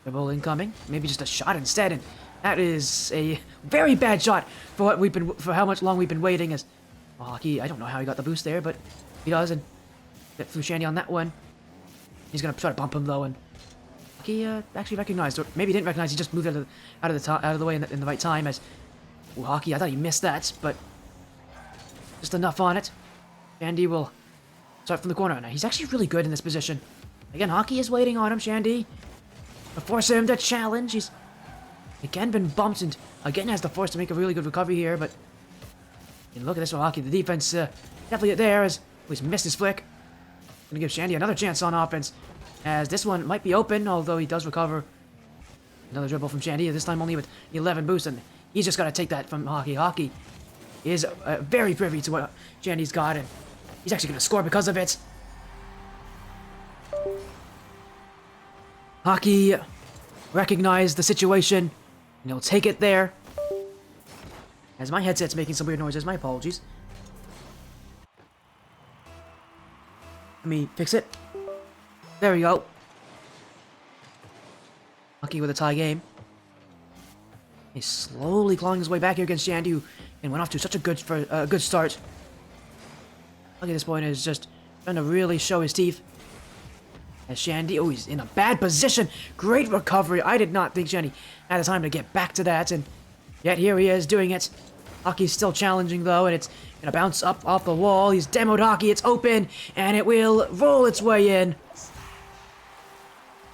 [SPEAKER 1] Dribble incoming. Maybe just a shot instead, and that is a very bad shot for how much long we've been waiting. As Hocki, I don't know how he got the boost there, but he does, and get through Shandy on that one. He's gonna try to bump him though, and Hocki actually recognized, or maybe didn't recognize. He just moved out of the way in the right time. As Hocki, I thought he missed that, but just enough on it. Shandy will start from the corner. Now, he's actually really good in this position. Again, Hocki is waiting on him, Shandy. To force him to challenge. He's again been bumped and again has the force to make a really good recovery here, but look at this for Hocki. The defense definitely there as he's missed his flick. Gonna give Shandy another chance on offense, as this one might be open, although he does recover. Another dribble from Shandy, this time only with 11 boost, and he's just got to take that from Hocki. Hocki is very privy to what Shandy's got, and he's actually going to score because of it. Hocki recognized the situation, and he'll take it there. As my headset's making some weird noises, my apologies. Let me fix it. There we go. Hocki with a tie game. He's slowly clawing his way back here against Shandy, and went off to such a good start. Hocki at this point is just trying to really show his teeth. As Shandy, oh, he's in a bad position. Great recovery. I did not think Shandy had the time to get back to that, and yet here he is doing it. Hocki's still challenging though, and it's gonna bounce up off the wall. He's demoed Hocki. It's open, and it will roll its way in.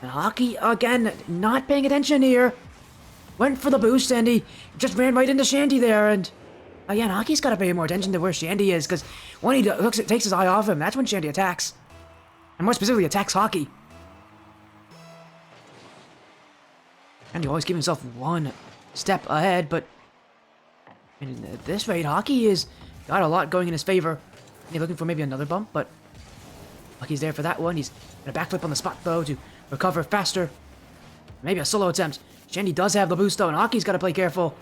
[SPEAKER 1] And Hocki again not paying attention here. Went for the boost, and he just ran right into Shandy there. And again, Hocki's got to pay more attention to where Shandy is, because when he takes his eye off him, that's when Shandy attacks, and more specifically attacks Hocki. And he always gives himself one step ahead, but at this rate, Hocki is got a lot going in his favor. He's looking for maybe another bump, but Hocki's there for that one. He's gonna backflip on the spot though to recover faster. Maybe a solo attempt. Shandy does have the boost though, and Hocki's got to play careful.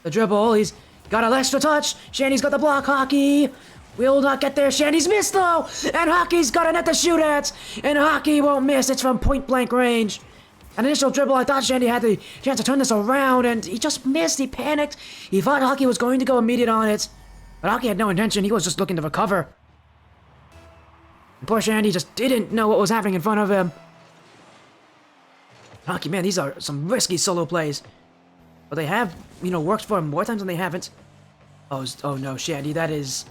[SPEAKER 1] The dribble, he's got an extra touch. Shandy's got the block. Hocki will not get there. Shandy's missed though, and Hocki's got a net to shoot at, and Hocki won't miss. It's from point blank range. An initial dribble, I thought Shandy had the chance to turn this around, and he just missed. He panicked. He thought Hocki was going to go immediate on it, but Hocki had no intention. He was just looking to recover. And poor Shandy just didn't know what was happening in front of him. Hocki, man, these are some risky solo plays. But they have, worked for him more times than they haven't. Oh no, Shandy, that is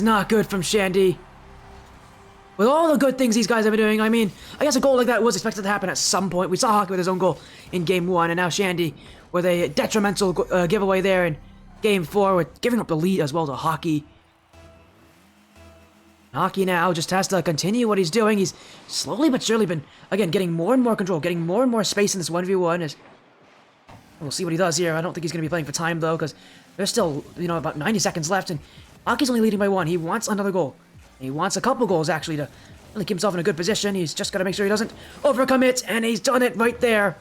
[SPEAKER 1] not good from Shandy. With all the good things these guys have been doing, I mean, I guess a goal like that was expected to happen at some point. We saw Hocki with his own goal in Game 1, and now Shandy with a detrimental giveaway there in Game 4, with giving up the lead as well to Hocki. Hocki now just has to continue what he's doing. He's slowly but surely been, again, getting more and more control, getting more and more space in this 1v1. We'll see what he does here. I don't think he's going to be playing for time, though, because there's still, about 90 seconds left, and Hocki's only leading by 1. He wants another goal. He wants a couple goals, actually, to really keep himself in a good position. He's just got to make sure he doesn't overcommit, and he's done it right there.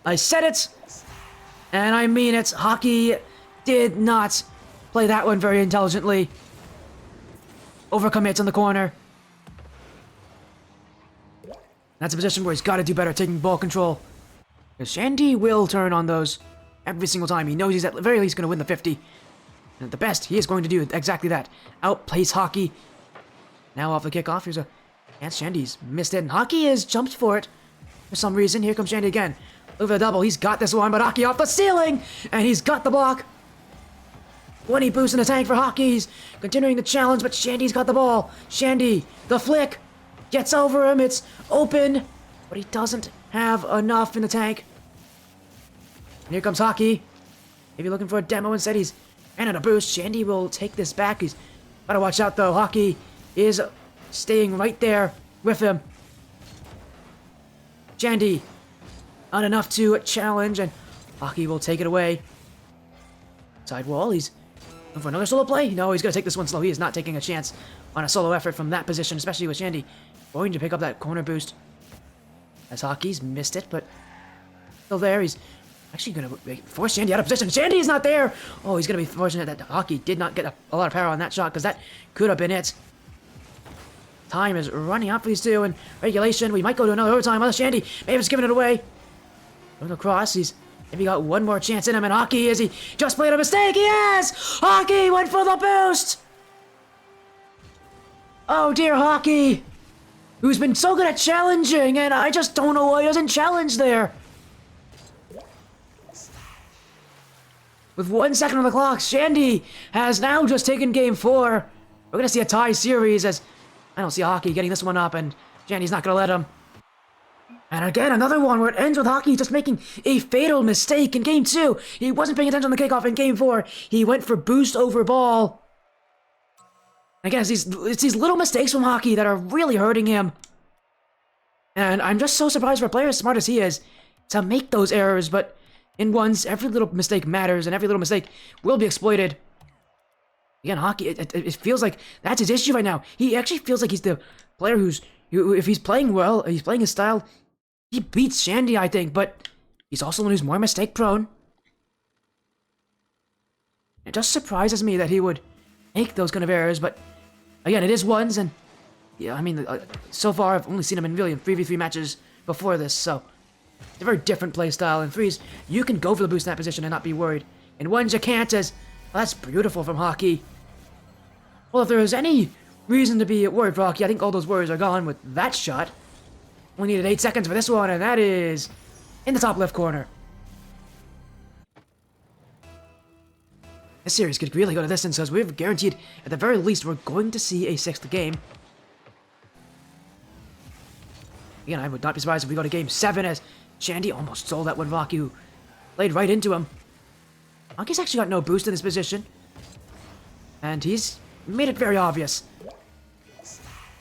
[SPEAKER 1] I said it, and I mean it. Hocki did not play that one very intelligently. Overcommits in the corner. That's a position where he's got to do better, taking ball control. Because Shandy will turn on those every single time. He knows he's at the very least going to win the 50. And at the best, he is going to do exactly that. Outplace Hocki. Now off the kickoff, here's a chance. Shandy's missed it, and Hocki has jumped for it. For some reason, here comes Shandy again. Over the double, he's got this one, but Hocki off the ceiling! And he's got the block. 20 boost in the tank for Hockies. Continuing the challenge, but Shandy's got the ball. Shandy, the flick. Gets over him. It's open. But he doesn't have enough in the tank. And here comes Hocki. Maybe looking for a demo instead. He's ran out of boost. Shandy will take this back. He's gotta watch out though. Hocki is staying right there with him. Shandy, not enough to challenge, and Hocki will take it away. Side wall, he's looking for another solo play. No, he's gonna take this one slow. He is not taking a chance on a solo effort from that position, especially with Shandy going to pick up that corner boost. As Hocki's missed it, but still there. He's actually gonna force Shandy out of position. Shandy is not there! Oh, he's gonna be fortunate that Hocki did not get a lot of power on that shot, because that could have been it. Time is running out for these two, and regulation. We might go to another overtime. Other Shandy, maybe it's giving it away. Going across, he's maybe got one more chance in him, and Hocki, is he just played a mistake? He has! Hocki went for the boost! Oh dear, Hocki, who's been so good at challenging, and I just don't know why he doesn't challenge there. With 1 second on the clock, Shandy has now just taken game 4. We're gonna see a tie series as I don't see Hocki getting this one up, and Shandy's not gonna let him. And again, another one where it ends with Hocki just making a fatal mistake in game 2. He wasn't paying attention on the kickoff in game 4. He went for boost over ball. Again, it's these little mistakes from Hocki that are really hurting him. And I'm just so surprised for a player as smart as he is to make those errors, but in ones, every little mistake matters, and every little mistake will be exploited. Again, Hocki, it feels like that's his issue right now. He actually feels like he's the player who, if he's playing well, he's playing his style, he beats Shandy, I think, but he's also one who's more mistake-prone. It just surprises me that he would make those kind of errors, but again, it is ones, and yeah, I mean, so far I've only seen him in really 3v3 matches before this, so it's a very different play style. In threes, you can go for the boost in that position and not be worried. In ones, you can't, as well, that's beautiful from Hocki. Well, if there is any reason to be worried for Hocki, I think all those worries are gone with that shot. We needed 8 seconds for this one, and that is in the top left corner. This series could really go to distance, because we've guaranteed, at the very least, we're going to see a 6th game. Again, I would not be surprised if we go to game 7, as Shandy almost stole that one. Hocki, who played right into him. Hocki's actually got no boost in this position, and he's made it very obvious.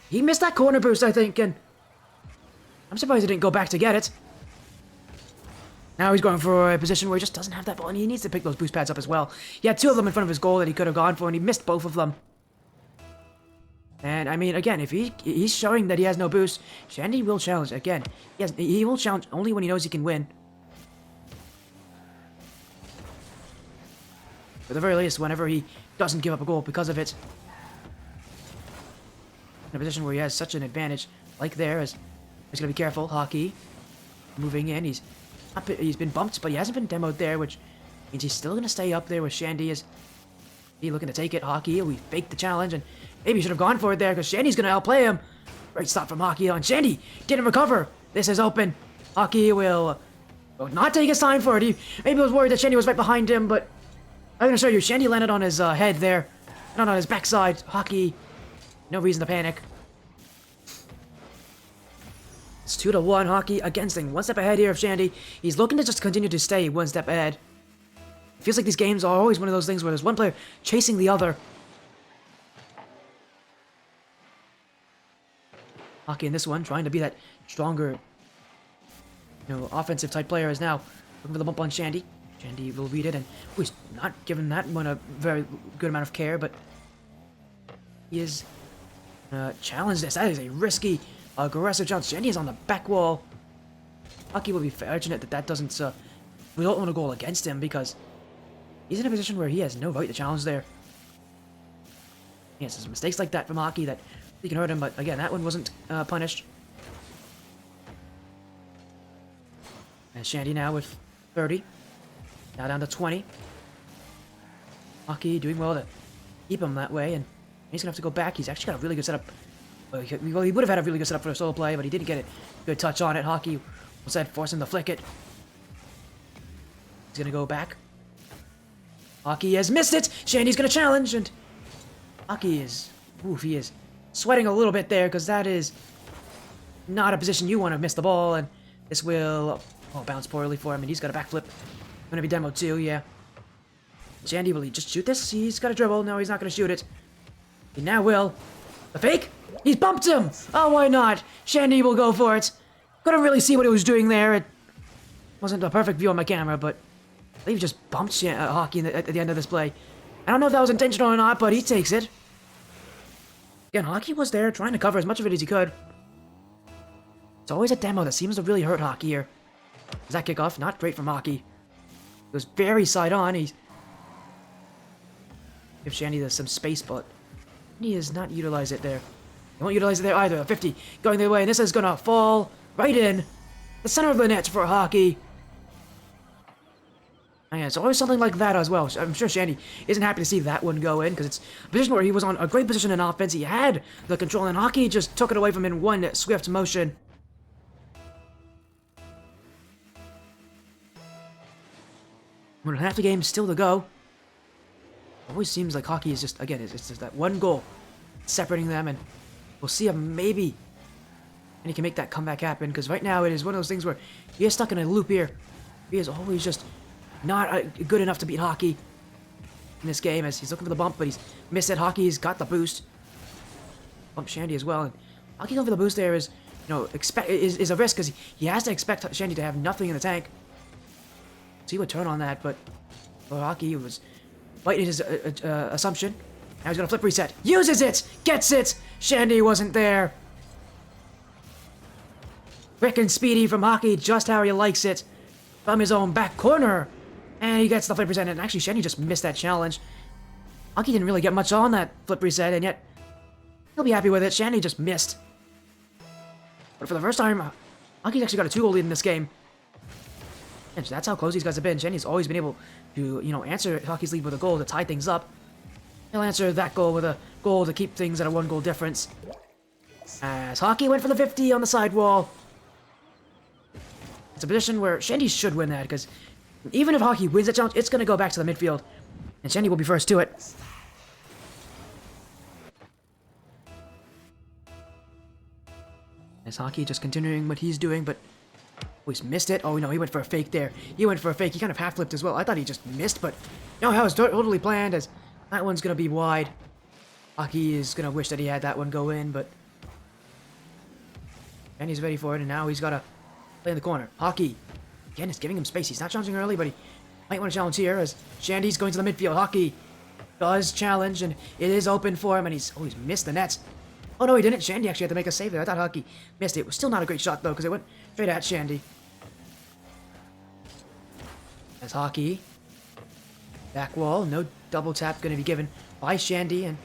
[SPEAKER 1] He missed that corner boost, I think, and I'm surprised he didn't go back to get it. Now he's going for a position where he just doesn't have that ball, and he needs to pick those boost pads up as well. He had 2 of them in front of his goal that he could have gone for, and he missed both of them. And, I mean, again, if he's showing that he has no boost, Shandy will challenge. Again, he will challenge only when he knows he can win. At the very least, whenever he doesn't give up a goal because of it. In a position where he has such an advantage, like there, he's going to be careful. Hocki moving in. He's been bumped, but he hasn't been demoed there, which means he's still going to stay up there with Shandy. Is he looking to take it? Hocki, we faked the challenge, and maybe he should have gone for it there, because Shandy's going to outplay him. Great stop from Hocki on Shandy. Didn't recover. This is open. Hocki will not take his time for it. He maybe was worried that Shandy was right behind him, but I'm going to show you. Shandy landed on his head there, not on his backside. Hocki, no reason to panic. It's 2-1. Hocki again staying 1 step ahead here of Shandy. He's looking to just continue to stay 1 step ahead. It feels like these games are always one of those things where there's one player chasing the other. Hocki in this one, trying to be that stronger, offensive type player, is now looking for the bump on Shandy. Shandy will read it, and he's not giving that one a very good amount of care, but he is challenged this. That is a risky, aggressive challenge. Shandy is on the back wall. Hocki will be fortunate that doesn't result in a goal against him, because he's in a position where he has no right to challenge there. Yes, there's mistakes like that from Hocki that he can hurt him, but again, that one wasn't punished. And Shandy now with 30. Now down to 20. Hocki doing well to keep him that way, and he's going to have to go back. He's actually got a really good setup. Well, he would have had a really good setup for a solo play, but he didn't get it. Good touch on it. Hocki was forcing to flick it. He's going to go back. Hocki has missed it. Shandy's gonna challenge, and Hocki is, oof, he is sweating a little bit there because that is not a position you want to miss the ball, and this will bounce poorly for him, and he's got a backflip. Gonna be demoed too, yeah. Shandy, will he just shoot this? He's got a dribble. No, he's not gonna shoot it. He now will. The fake? He's bumped him! Oh, why not? Shandy will go for it. Couldn't really see what he was doing there. It wasn't a perfect view on my camera, but I believe he just bumped Hocki at the end of this play. I don't know if that was intentional or not, but he takes it. Again, Hocki was there trying to cover as much of it as he could. It's always a demo that seems to really hurt Hocki here. Is that kickoff? Not great from Hocki. It was very side on. He's give Shandy some space, but he has not utilized it there. He won't utilize it there either. 50 going their way, and this is gonna fall right in the center of the net for Hocki. And it's always something like that as well. I'm sure Shandy isn't happy to see that one go in because it's a position where he was on a great position in offense. He had the control, and Hocki just took it away from him in one swift motion. More than half the game still to go. Always seems like Hocki is just, again, it's just that one goal separating them, and we'll see if maybe and he can make that comeback happen, because right now it is one of those things where he is stuck in a loop here. He is always just not good enough to beat Hocki in this game, as he's looking for the bump, but he's missed it. Hocki's got the boost. Bump Shandy as well, and Hocki going for the boost there is, you know, is a risk, because he has to expect Shandy to have nothing in the tank. So he would turn on that, but Hocki was fighting his assumption. Now he's gonna flip reset. Uses it! Gets it! Shandy wasn't there. Quick and speedy from Hocki, just how he likes it. From his own back corner. And he gets the flip reset, and actually Shandy just missed that challenge. Hocki didn't really get much on that flip reset, and yet he'll be happy with it. Shandy just missed. But for the first time, Hocki's actually got a 2-goal lead in this game. And that's how close these guys have been. Shandy's always been able to, you know, answer Hocki's lead with a goal to tie things up. He'll answer that goal with a goal to keep things at a 1-goal difference. As Hocki went for the 50 on the sidewall. It's a position where Shandy should win that, because even if Hocki wins that challenge, it's going to go back to the midfield. And Shandy will be first to it. As Hocki just continuing what he's doing, but he's missed it. Oh, no, he went for a fake there. He went for a fake. He kind of half-flipped as well. I thought he just missed, but no, that was totally planned, as that one's going to be wide. Hocki is going to wish that he had that one go in, but Shandy's ready for it, and now he's got to play in the corner. Hocki, again, is giving him space. He's not challenging early, but he might want to challenge here, as Shandy's going to the midfield. Hocki does challenge, and it is open for him, and he's missed the net. Oh, no, he didn't. Shandy actually had to make a save there. I thought Hocki missed it. It was still not a great shot, though, because it went straight at Shandy. As Hocki, back wall, no double tap going to be given by Shandy, and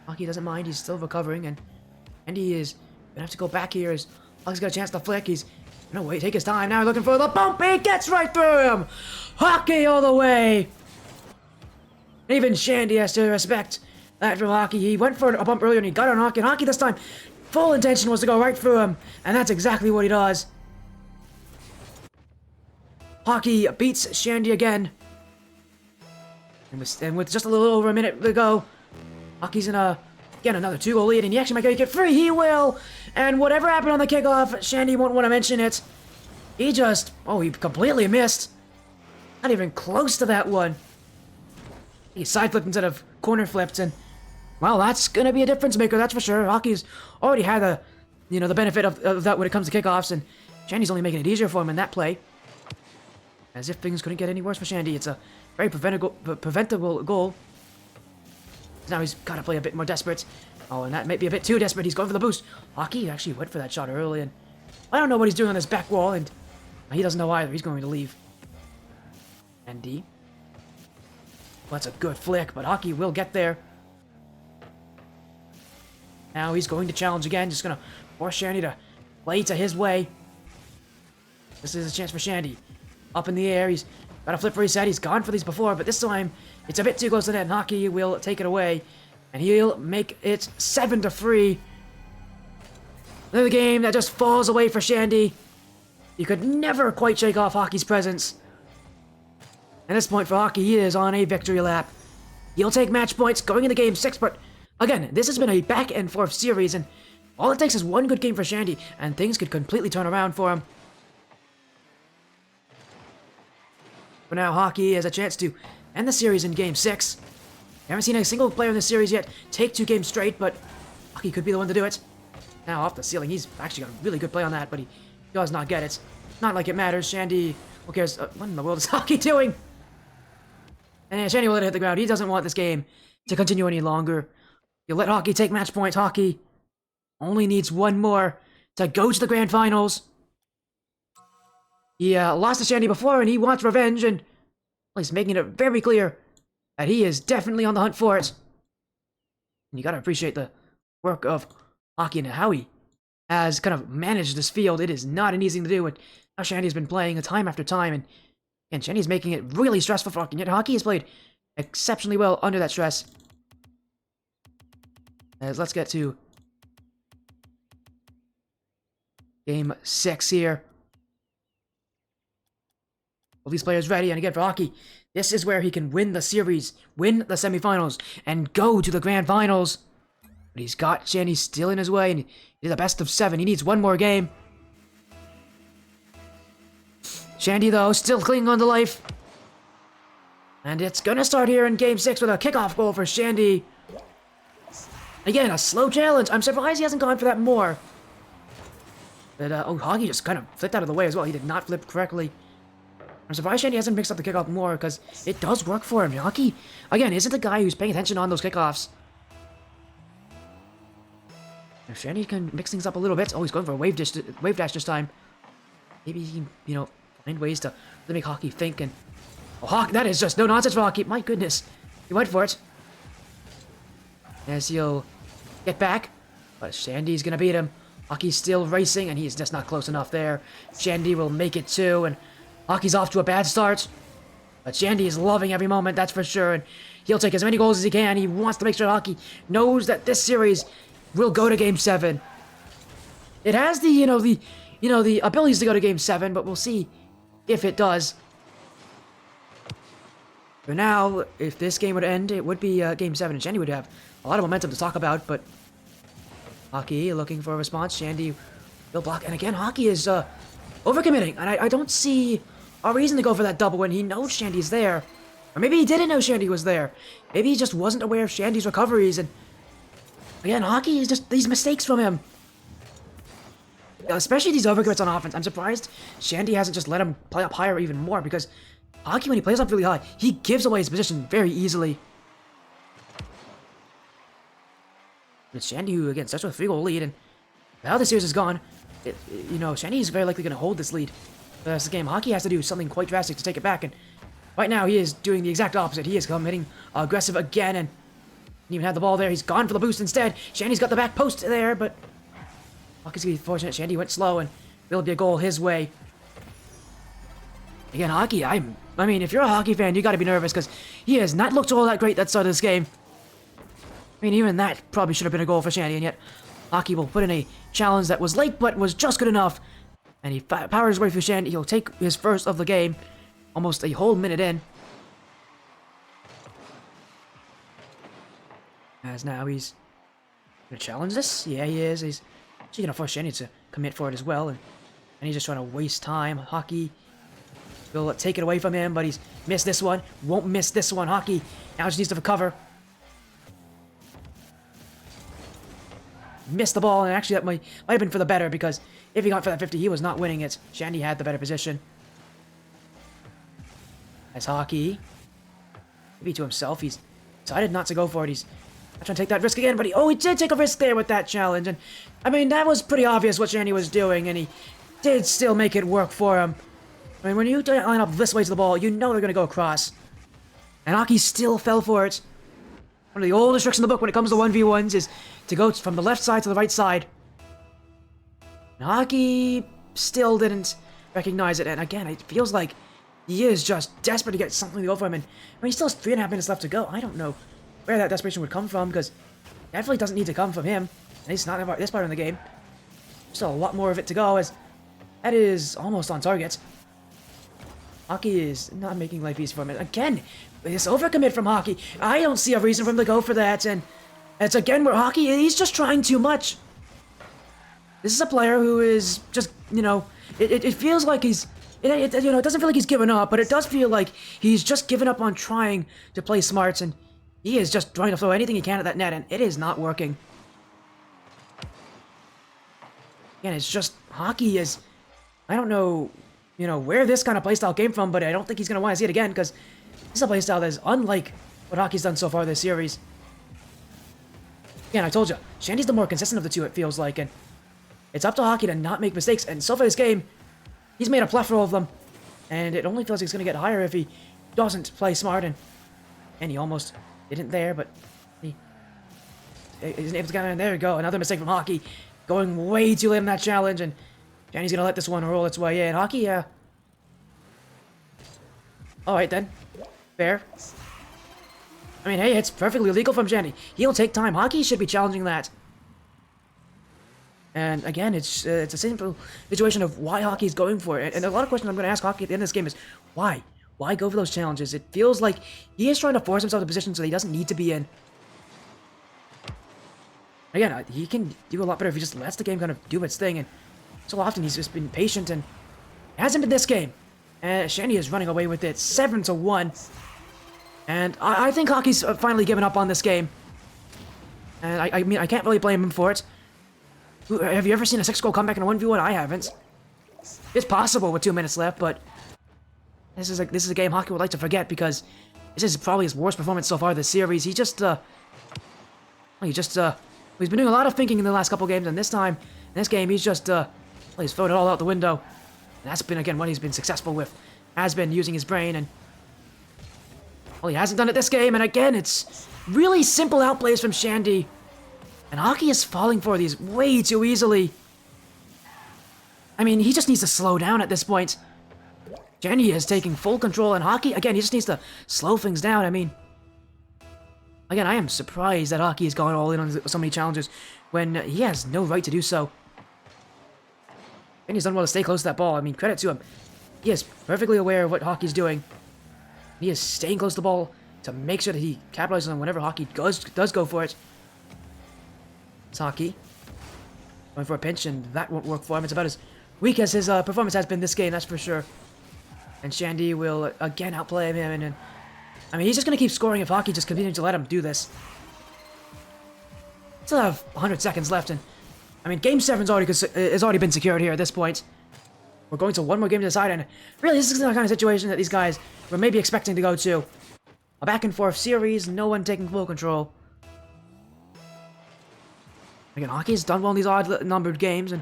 [SPEAKER 1] Hocki doesn't mind. He's still recovering, and he is going to have to go back here, as Hocki's got a chance to flick. He's no way, take his time now, looking for the bump. He gets right through him. Hocki all the way. Even Shandy has to respect that from Hocki. He went for a bump earlier and he got on Hocki, and Hocki this time, full intention was to go right through him, and that's exactly what he does. Hocki beats Shandy again. And with just a little over a minute to go, Hocki's in again, another 2-goal lead, and he actually might get free. He will! And whatever happened on the kickoff, Shandy won't want to mention it. He he completely missed. Not even close to that one. He side flipped instead of corner flipped, and well, that's going to be a difference maker, that's for sure. Hocki's already had the benefit of that when it comes to kickoffs, and Shandy's only making it easier for him in that play. As if things couldn't get any worse for Shandy. It's a very preventable goal. Now he's got to play a bit more desperate. Oh, and that might be a bit too desperate. He's going for the boost. Hocki actually went for that shot early, and I don't know what he's doing on this back wall, and he doesn't know either. He's going to leave. Shandy. Well, that's a good flick, but Hocki will get there. Now he's going to challenge again. Just going to force Shandy to play to his way. This is a chance for Shandy. Up in the air. He's got a flip reset. He's gone for these before, but this time it's a bit too close to net, and Hocki will take it away. And he'll make it 7-3. Another game that just falls away for Shandy. You could never quite shake off Hocki's presence. At this point for Hocki, he is on a victory lap. He'll take match points going into game 6, but again, this has been a back and forth series, and all it takes is one good game for Shandy, and things could completely turn around for him. For now, Hocki has a chance to end the series in game 6. Haven't seen a single player in this series yet take 2 games straight, but Hocki could be the one to do it. Now off the ceiling, he's actually got a really good play on that, but he does not get it. Not like it matters. Shandy, who cares? What in the world is Hocki doing? And Shandy will let it hit the ground. He doesn't want this game to continue any longer. He'll let Hocki take match point. Hocki only needs one more to go to the grand finals. He lost to Shandy before, and he wants revenge, and he's making it very clear that he is definitely on the hunt for it. And you gotta appreciate the work of Hocki and how he has kind of managed this field. It is not an easy thing to do, and how Shandy's been playing time after time, and Shandy's making it really stressful for Hocki, and yet Hocki has played exceptionally well under that stress. As let's get to game 6 here. All these players ready, and again for Hocki, this is where he can win the series, win the semifinals, and go to the grand finals. But he's got Shandy still in his way, and he's a best of 7. He needs one more game. Shandy, though, still clinging on to life. And it's gonna start here in game 6 with a kickoff goal for Shandy. Again, a slow challenge. I'm surprised he hasn't gone for that more. But, Hocki just kind of flipped out of the way as well. He did not flip correctly. I'm surprised Shandy hasn't mixed up the kickoff more, because it does work for him. Hocki, again, isn't the guy who's paying attention on those kickoffs. If Shandy can mix things up a little bit. Oh, he's going for a wave dash this time. Maybe he can, find ways to make Hocki think. And Hocki, that is just no nonsense for Hocki. My goodness, he went for it. As he'll get back, but Shandy's gonna beat him. Hocki's still racing, and he's just not close enough there. Shandy will make it too, and Hocki's off to a bad start. But Shandy is loving every moment, that's for sure, and he'll take as many goals as he can. He wants to make sure Hocki knows that this series will go to game 7. It has the abilities to go to game 7, but we'll see if it does. For now, if this game would end, it would be game 7, and Shandy would have a lot of momentum to talk about, but Hocki looking for a response. Shandy will block, and again, Hocki is overcommitting, and I don't see a reason to go for that double when he knows Shandy's there. Or maybe he didn't know Shandy was there. Maybe he just wasn't aware of Shandy's recoveries, and again, Hocki is just these mistakes from him. Especially these overcommits on offense. I'm surprised Shandy hasn't just let him play up higher even more, because Hocki, when he plays up really high, he gives away his position very easily. It's Shandy who, again, starts with a 3-goal lead, and how the series is gone, Shandy is very likely going to hold this lead. For the rest of the game, Hocki has to do something quite drastic to take it back, and right now he is doing the exact opposite. He is committing aggressive again, and didn't even have the ball there. He's gone for the boost instead. Shandy's got the back post there, but Hocki's going to be fortunate. Shandy went slow, and will be a goal his way. Again, Hocki, I mean, if you're a Hocki fan, you got to be nervous, because he has not looked all that great that start of this game. I mean, even that probably should have been a goal for Shandy, and yet Hocki will put in a challenge that was late, but was just good enough. And he powers his way through Shandy. He'll take his first of the game, almost a whole minute in. As now he's going to challenge this? Yeah, he is. He's actually going to force Shandy to commit for it as well. And he's just trying to waste time. Hocki will take it away from him, but he's missed this one. Won't miss this one. Hocki now just needs to recover. Missed the ball, and actually that might have been for the better, because if he got for that 50, he was not winning it. Shandy had the better position. As Hocki, maybe to himself, he's decided not to go for it. He's not trying to take that risk again, but he did take a risk there with that challenge. And I mean, that was pretty obvious what Shandy was doing, and he did still make it work for him. I mean, when you line up this way to the ball, you know they're going to go across. And Hocki still fell for it. One of the oldest tricks in the book when it comes to 1v1s is to go from the left side to the right side. And Hocki still didn't recognize it, and again, it feels like he is just desperate to get something to go for him, and I mean, he still has 3.5 minutes left to go. I don't know where that desperation would come from, because it definitely doesn't need to come from him, at least not this part of the game. Still a lot more of it to go, as that is almost on target. Hocki is not making life easy for him. Again, this overcommit from Hocki. I don't see a reason for him to go for that, and it's again where Hocki, he's just trying too much. This is a player who is just, it feels like he's, it doesn't feel like he's given up, but it does feel like he's just given up on trying to play smarts, and he is just trying to throw anything he can at that net, and it is not working. Again, it's just, Hocki is, I don't know, where this kind of playstyle came from, but I don't think he's going to want to see it again, because this is a playstyle that is unlike what Hocki's done so far this series. Again, I told you, Shandy's the more consistent of the two, it feels like, and it's up to Hocki to not make mistakes, and so far this game, he's made a plethora of them, and it only feels like it's going to get higher if he doesn't play smart, and he almost didn't there, but he isn't able to get in. There we go, another mistake from Hocki, going way too late in that challenge, and Shandy's going to let this one roll its way in. Hocki, alright then, fair. I mean, hey, it's perfectly legal from Shandy. He'll take time. Hocki should be challenging that. And again, it's a simple situation of why Hocki's going for it. And a lot of questions I'm going to ask Hocki at the end of this game is, why? Why go for those challenges? It feels like he is trying to force himself to positions that he doesn't need to be in. Again, he can do a lot better if he just lets the game kind of do its thing. And so often he's just been patient, and it hasn't been this game. And Shandy is running away with it, 7-1. And I think Hocki's finally given up on this game. And I mean, I can't really blame him for it. Have you ever seen a 6-goal comeback in a 1v1? I haven't. It's possible with 2 minutes left, but this is a game Hocki would like to forget, because this is probably his worst performance so far this series. He's been doing a lot of thinking in the last couple games, and this time, in this game, he's just, he's thrown it all out the window. And that's been, again, what he's been successful with. Has been using his brain, and well, he hasn't done it this game, and again, it's really simple outplays from Shandy. And Hocki is falling for these way too easily. I mean, he just needs to slow down at this point. Shandy is taking full control, and Hocki, again, he just needs to slow things down. I mean, again, I am surprised that Hocki has gone all in on so many challenges when he has no right to do so. And he's done well to stay close to that ball. I mean, credit to him. He is perfectly aware of what Hocki's doing. He is staying close to the ball to make sure that he capitalizes on whenever Hocki does go for it. It's Hocki going for a pinch, and that won't work for him. It's about as weak as his performance has been this game, that's for sure. And Shandy will again outplay him, and I mean, he's just going to keep scoring if Hocki just continues to let him do this. Still have 100 seconds left, and I mean, Game 7's has already been secured here at this point. We're going to one more game to decide, and really, this is the kind of situation that these guys were maybe expecting to go to. A back-and-forth series, no one taking full control. Again, Hocki's done well in these odd-numbered games, and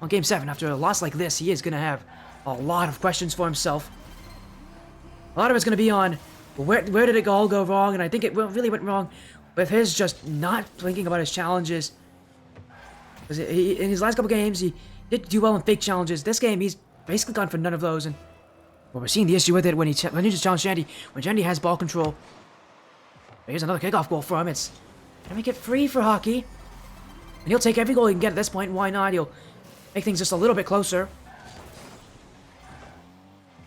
[SPEAKER 1] on Game 7, after a loss like this, he is going to have a lot of questions for himself. A lot of it's going to be on, where did it all go wrong, and I think it really went wrong with his just not thinking about his challenges. Because in his last couple games, he did do well in fake challenges. This game, he's basically gone for none of those, and well, we're seeing the issue with it when he just challenged Shandy, when Shandy has ball control. Here's another kickoff goal for him. It's gonna make it free for Hocki. And he'll take every goal he can get at this point. Why not? He'll make things just a little bit closer.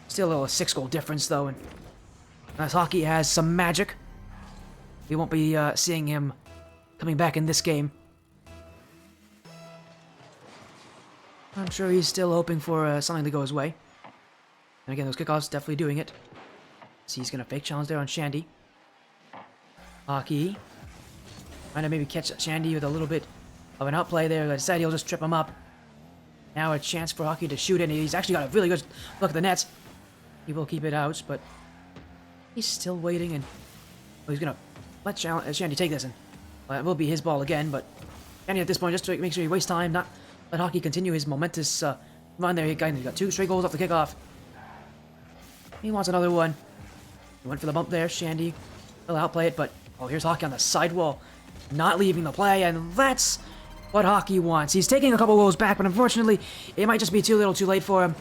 [SPEAKER 1] Still a 6-goal difference, though. And as Hocki has some magic, we won't be seeing him coming back in this game. I'm sure he's still hoping for something to go his way. And again, those kickoffs definitely doing it. See, he's going to fake challenge there on Shandy. Hocki trying to maybe catch Shandy with a little bit of an outplay there. Instead, he'll just trip him up. Now a chance for Hocki to shoot it. He's actually got a really good look at the nets. He will keep it out, but he's still waiting, and well, he's going to let Shandy take this, and well, it will be his ball again, but Shandy at this point, just to make sure he wastes time, not let Hocki continue his momentous run there. He got 2 straight goals off the kickoff. He wants another one. He went for the bump there. Shandy will outplay it, but oh, here's Hocki on the sidewall, not leaving the play, and that's what Hocki wants. He's taking a couple goals back, but unfortunately, it might just be too little too late for him.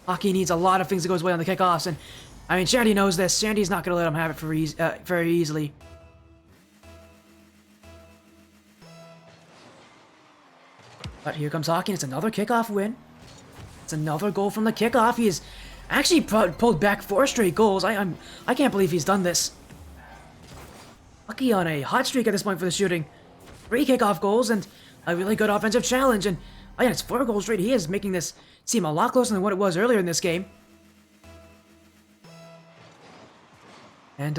[SPEAKER 1] Hocki needs a lot of things to go his way on the kickoffs, and I mean, Shandy knows this. Shandy's not going to let him have it very easily. But here comes Hocki, and it's another kickoff win. It's another goal from the kickoff. He has actually pulled back 4 straight goals. I can't believe he's done this. Hocki on a hot streak at this point for the shooting. 3 kickoff goals and a really good offensive challenge. And again, it's 4 goals straight. He is making this seem a lot closer than what it was earlier in this game. And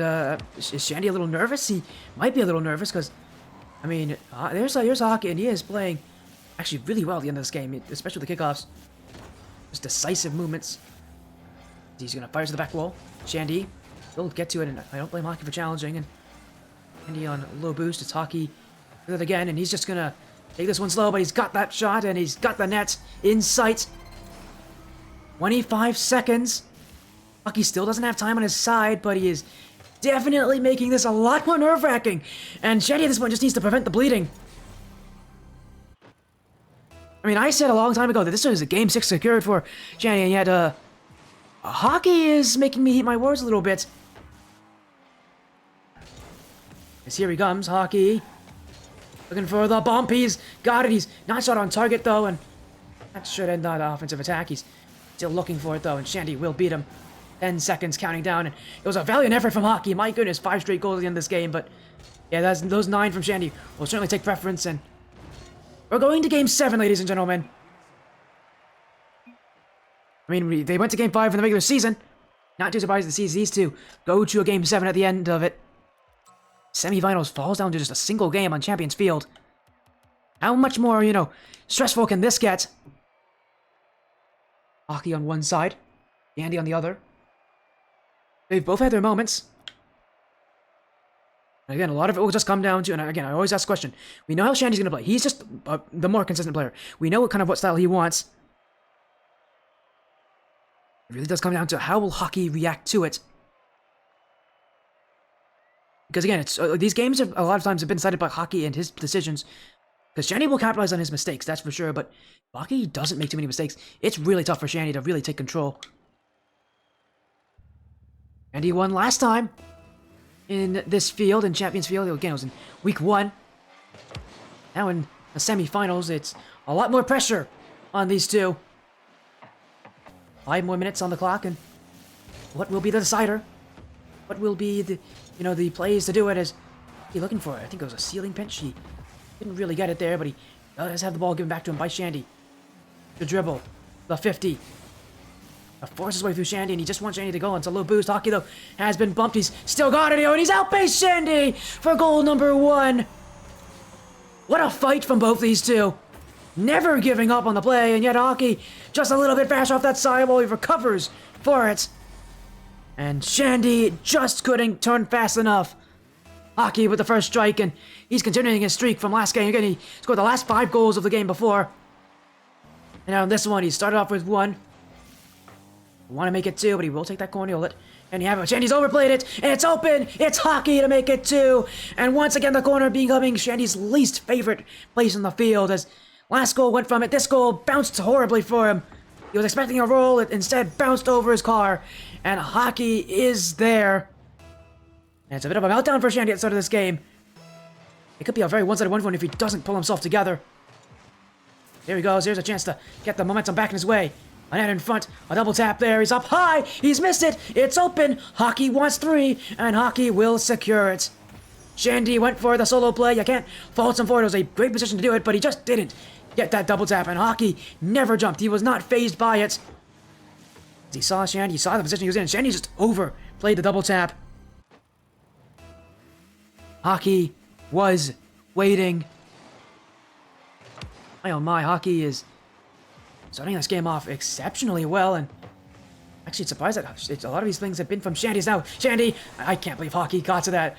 [SPEAKER 1] is Shandy a little nervous? He might be a little nervous because, I mean, here's Hocki, and he is playing actually really well at the end of this game, especially with the kickoffs. Just decisive movements. He's going to fire to the back wall. Shandy will get to it, and I don't blame Hocki for challenging. And Shandy on a low boost. It's Hocki with it again, and he's just going to take this one slow, but he's got that shot, and he's got the net in sight. 25 seconds. Hocki still doesn't have time on his side, but he is definitely making this a lot more nerve-wracking. And Shandy at this point just needs to prevent the bleeding. I mean, I said a long time ago that this was a Game 6 secured for Shandy, and yet, Hocki is making me eat my words a little bit. As here he comes, Hocki. Looking for the bump, he's got it, he's not shot on target though, and that should end that offensive attack. He's still looking for it though, and Shandy will beat him. 10 seconds counting down, and it was a valiant effort from Hocki. My goodness, 5 straight goals at the end of this game, but yeah, those 9 from Shandy will certainly take preference, and we're going to Game 7, ladies and gentlemen. I mean, they went to Game 5 in the regular season. Not too surprised to see these two go to a Game 7 at the end of it. Semifinals falls down to just a single game on Champions Field. How much more, stressful can this get? Hocki on one side, Shandy on the other. They've both had their moments. And again, a lot of it will just come down to, and again, I always ask the question. We know how Shandy's going to play. He's just the more consistent player. We know what style he wants. It really does come down to how will Hocki react to it. Because again, these games have, a lot of times have been decided by Hocki and his decisions. Because Shandy will capitalize on his mistakes, that's for sure. But Hocki doesn't make too many mistakes. It's really tough for Shandy to really take control. And he won last time in this field, in Champions Field. Again, it was in Week 1. Now in the semifinals, it's a lot more pressure on these two. 5 more minutes on the clock, and what will be the decider? What will be the, the plays to do it? Is he looking for it? I think it was a ceiling pinch. He didn't really get it there, but he does have the ball given back to him by Shandy. The dribble, the 50. Forces his way through Shandy, and he just wants Shandy to go. It's a low boost. Hocki, though, has been bumped. He's still got it, and he's outpaced Shandy for goal number 1. What a fight from both these two. Never giving up on the play, and yet Hocki just a little bit faster off that side while he recovers for it. And Shandy just couldn't turn fast enough. Hocki with the first strike, and he's continuing his streak from last game. Again, he scored the last 5 goals of the game before. And now in this one, he started off with 1. Want to make it 2, but he will take that corner. And you have it. Shandy's overplayed it, and it's open. It's Hocki to make it 2. And once again, the corner becoming Shandy's least favorite place in the field, as last goal went from it. This goal bounced horribly for him. He was expecting a roll. It instead bounced over his car. And Hocki is there. And it's a bit of a meltdown for Shandy at the start of this game. It could be a very one-sided one if he doesn't pull himself together. Here he goes. Here's a chance to get the momentum back in his way. A net in front, a double tap there, he's up high, he's missed it, it's open, Hocki wants 3, and Hocki will secure it. Shandy went for the solo play, you can't fault him for it, it was a great position to do it, but he just didn't get that double tap, and Hocki never jumped, he was not fazed by it. He saw Shandy, he saw the position he was in, Shandy just overplayed the double tap. Hocki was waiting. Oh my, Hocki is starting this game off exceptionally well, and actually surprised that a lot of these things have been from Shandy's now. Shandy, I can't believe Hocki got to that.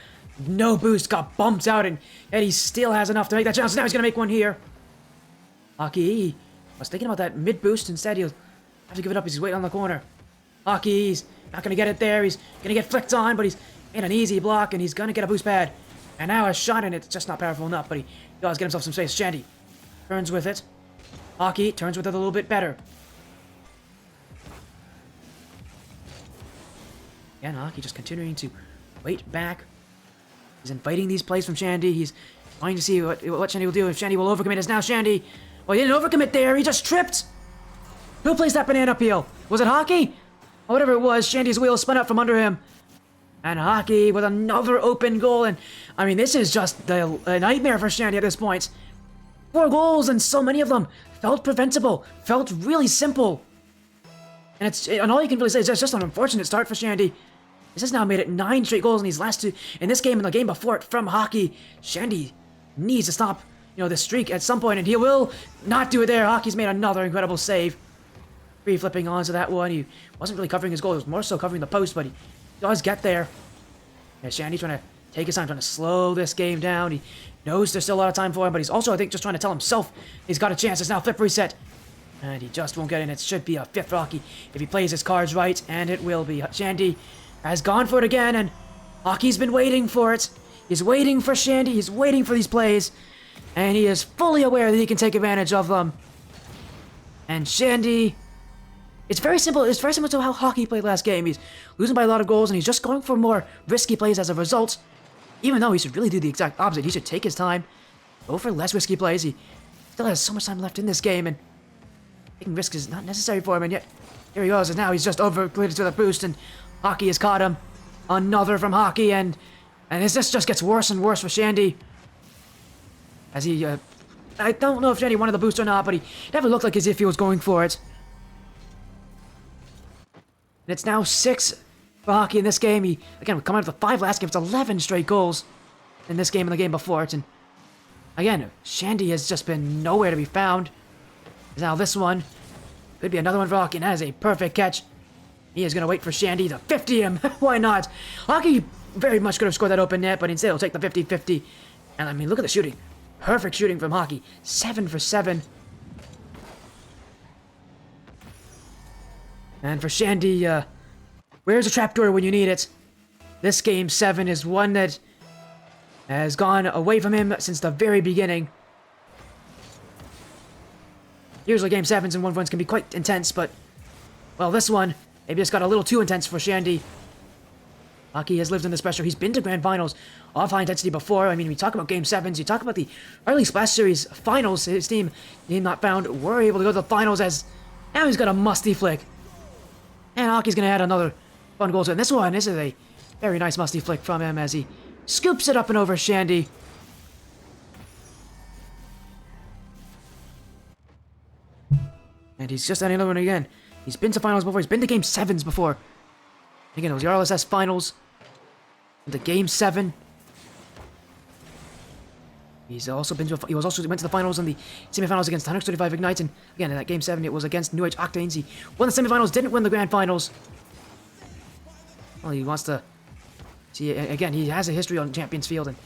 [SPEAKER 1] No boost, got bumped out, and he still has enough to make that chance. Now he's going to make one here. Hocki was thinking about that mid boost. Instead, he'll have to give it up as he's waiting on the corner. Hocki, he's not going to get it there. He's going to get flicked on, but he's in an easy block, and he's going to get a boost pad. And now a shot, and it's just not powerful enough, but he does get himself some space. Shandy turns with it. Hocki turns with it a little bit better. Again, Hocki just continuing to wait back. He's inviting these plays from Shandy. He's trying to see what Shandy will do. If Shandy will overcommit, it's now Shandy. Well, he didn't overcommit there. He just tripped. Who plays that banana peel? Was it Hocki? Or whatever it was, Shandy's wheel spun out from under him. And Hocki with another open goal. And, I mean, this is just a nightmare for Shandy at this point. 4 goals, and so many of them felt preventable, felt really simple. And all you can really say is it's just an unfortunate start for Shandy. This has now made it 9 straight goals in these last 2, in this game and the game before it from Hocki. Shandy needs to stop, this streak at some point, and he will not do it there. Hocki's made another incredible save. Free flipping onto that one. He wasn't really covering his goal, he was more so covering the post, but he does get there. Yeah, Shandy's trying to take his time, trying to slow this game down. He knows there's still a lot of time for him, but he's also, I think, just trying to tell himself he's got a chance. It's now flip reset. And he just won't get in. It should be a 5th for Hocki if he plays his cards right, and it will be. Shandy has gone for it again, and Hocki's been waiting for it. He's waiting for Shandy. He's waiting for these plays, and he is fully aware that he can take advantage of them. And Shandy, it's very simple. It's very similar to how Hocki played last game. He's losing by a lot of goals, and he's just going for more risky plays as a result. Even though he should really do the exact opposite. He should take his time, go for less risky plays. He still has so much time left in this game, and taking risks is not necessary for him, and yet here he goes, and now he's just overcommitted to the boost, and Hocki has caught him. Another from Hocki, and this just gets worse and worse for Shandy. As he, I don't know if Shandy wanted the boost or not, but he never looked like as if he was going for it. And it's now 6 for Hocki in this game. He, again, coming out of the 5 last game, it's 11 straight goals in this game and the game before it, and again, Shandy has just been nowhere to be found. Now this one could be another one for Hocki, and that is a perfect catch. He is going to wait for Shandy to 50 him. Why not? Hocki very much could have scored that open net, but instead he'll take the 50-50. And I mean, look at the shooting. Perfect shooting from Hocki. 7 for 7. And for Shandy, where's the trapdoor when you need it? This game 7 is one that has gone away from him since the very beginning. Usually game 7s and 1-1s can be quite intense, but, well, this one maybe just got a little too intense for Shandy. Hocki has lived in this pressure. He's been to grand finals of high intensity before. I mean, we talk about game 7s, you talk about the early Splash Series finals. His team not found, were able to go to the finals, as now he's got a musty flick. And Hocki's going to add another fun goal to it. And this one, this is a very nice musty flick from him as he scoops it up and over Shandy. And he's just adding another one again. He's been to finals before. He's been to game 7s before. Again, it was the RLSS finals. The game 7. He also went to the finals in the semifinals against 135 Ignite. And again, in that game 7, it was against New Age Octanes. He won the semifinals, didn't win the grand finals. Well, he wants to see, again, he has a history on Champions Field, and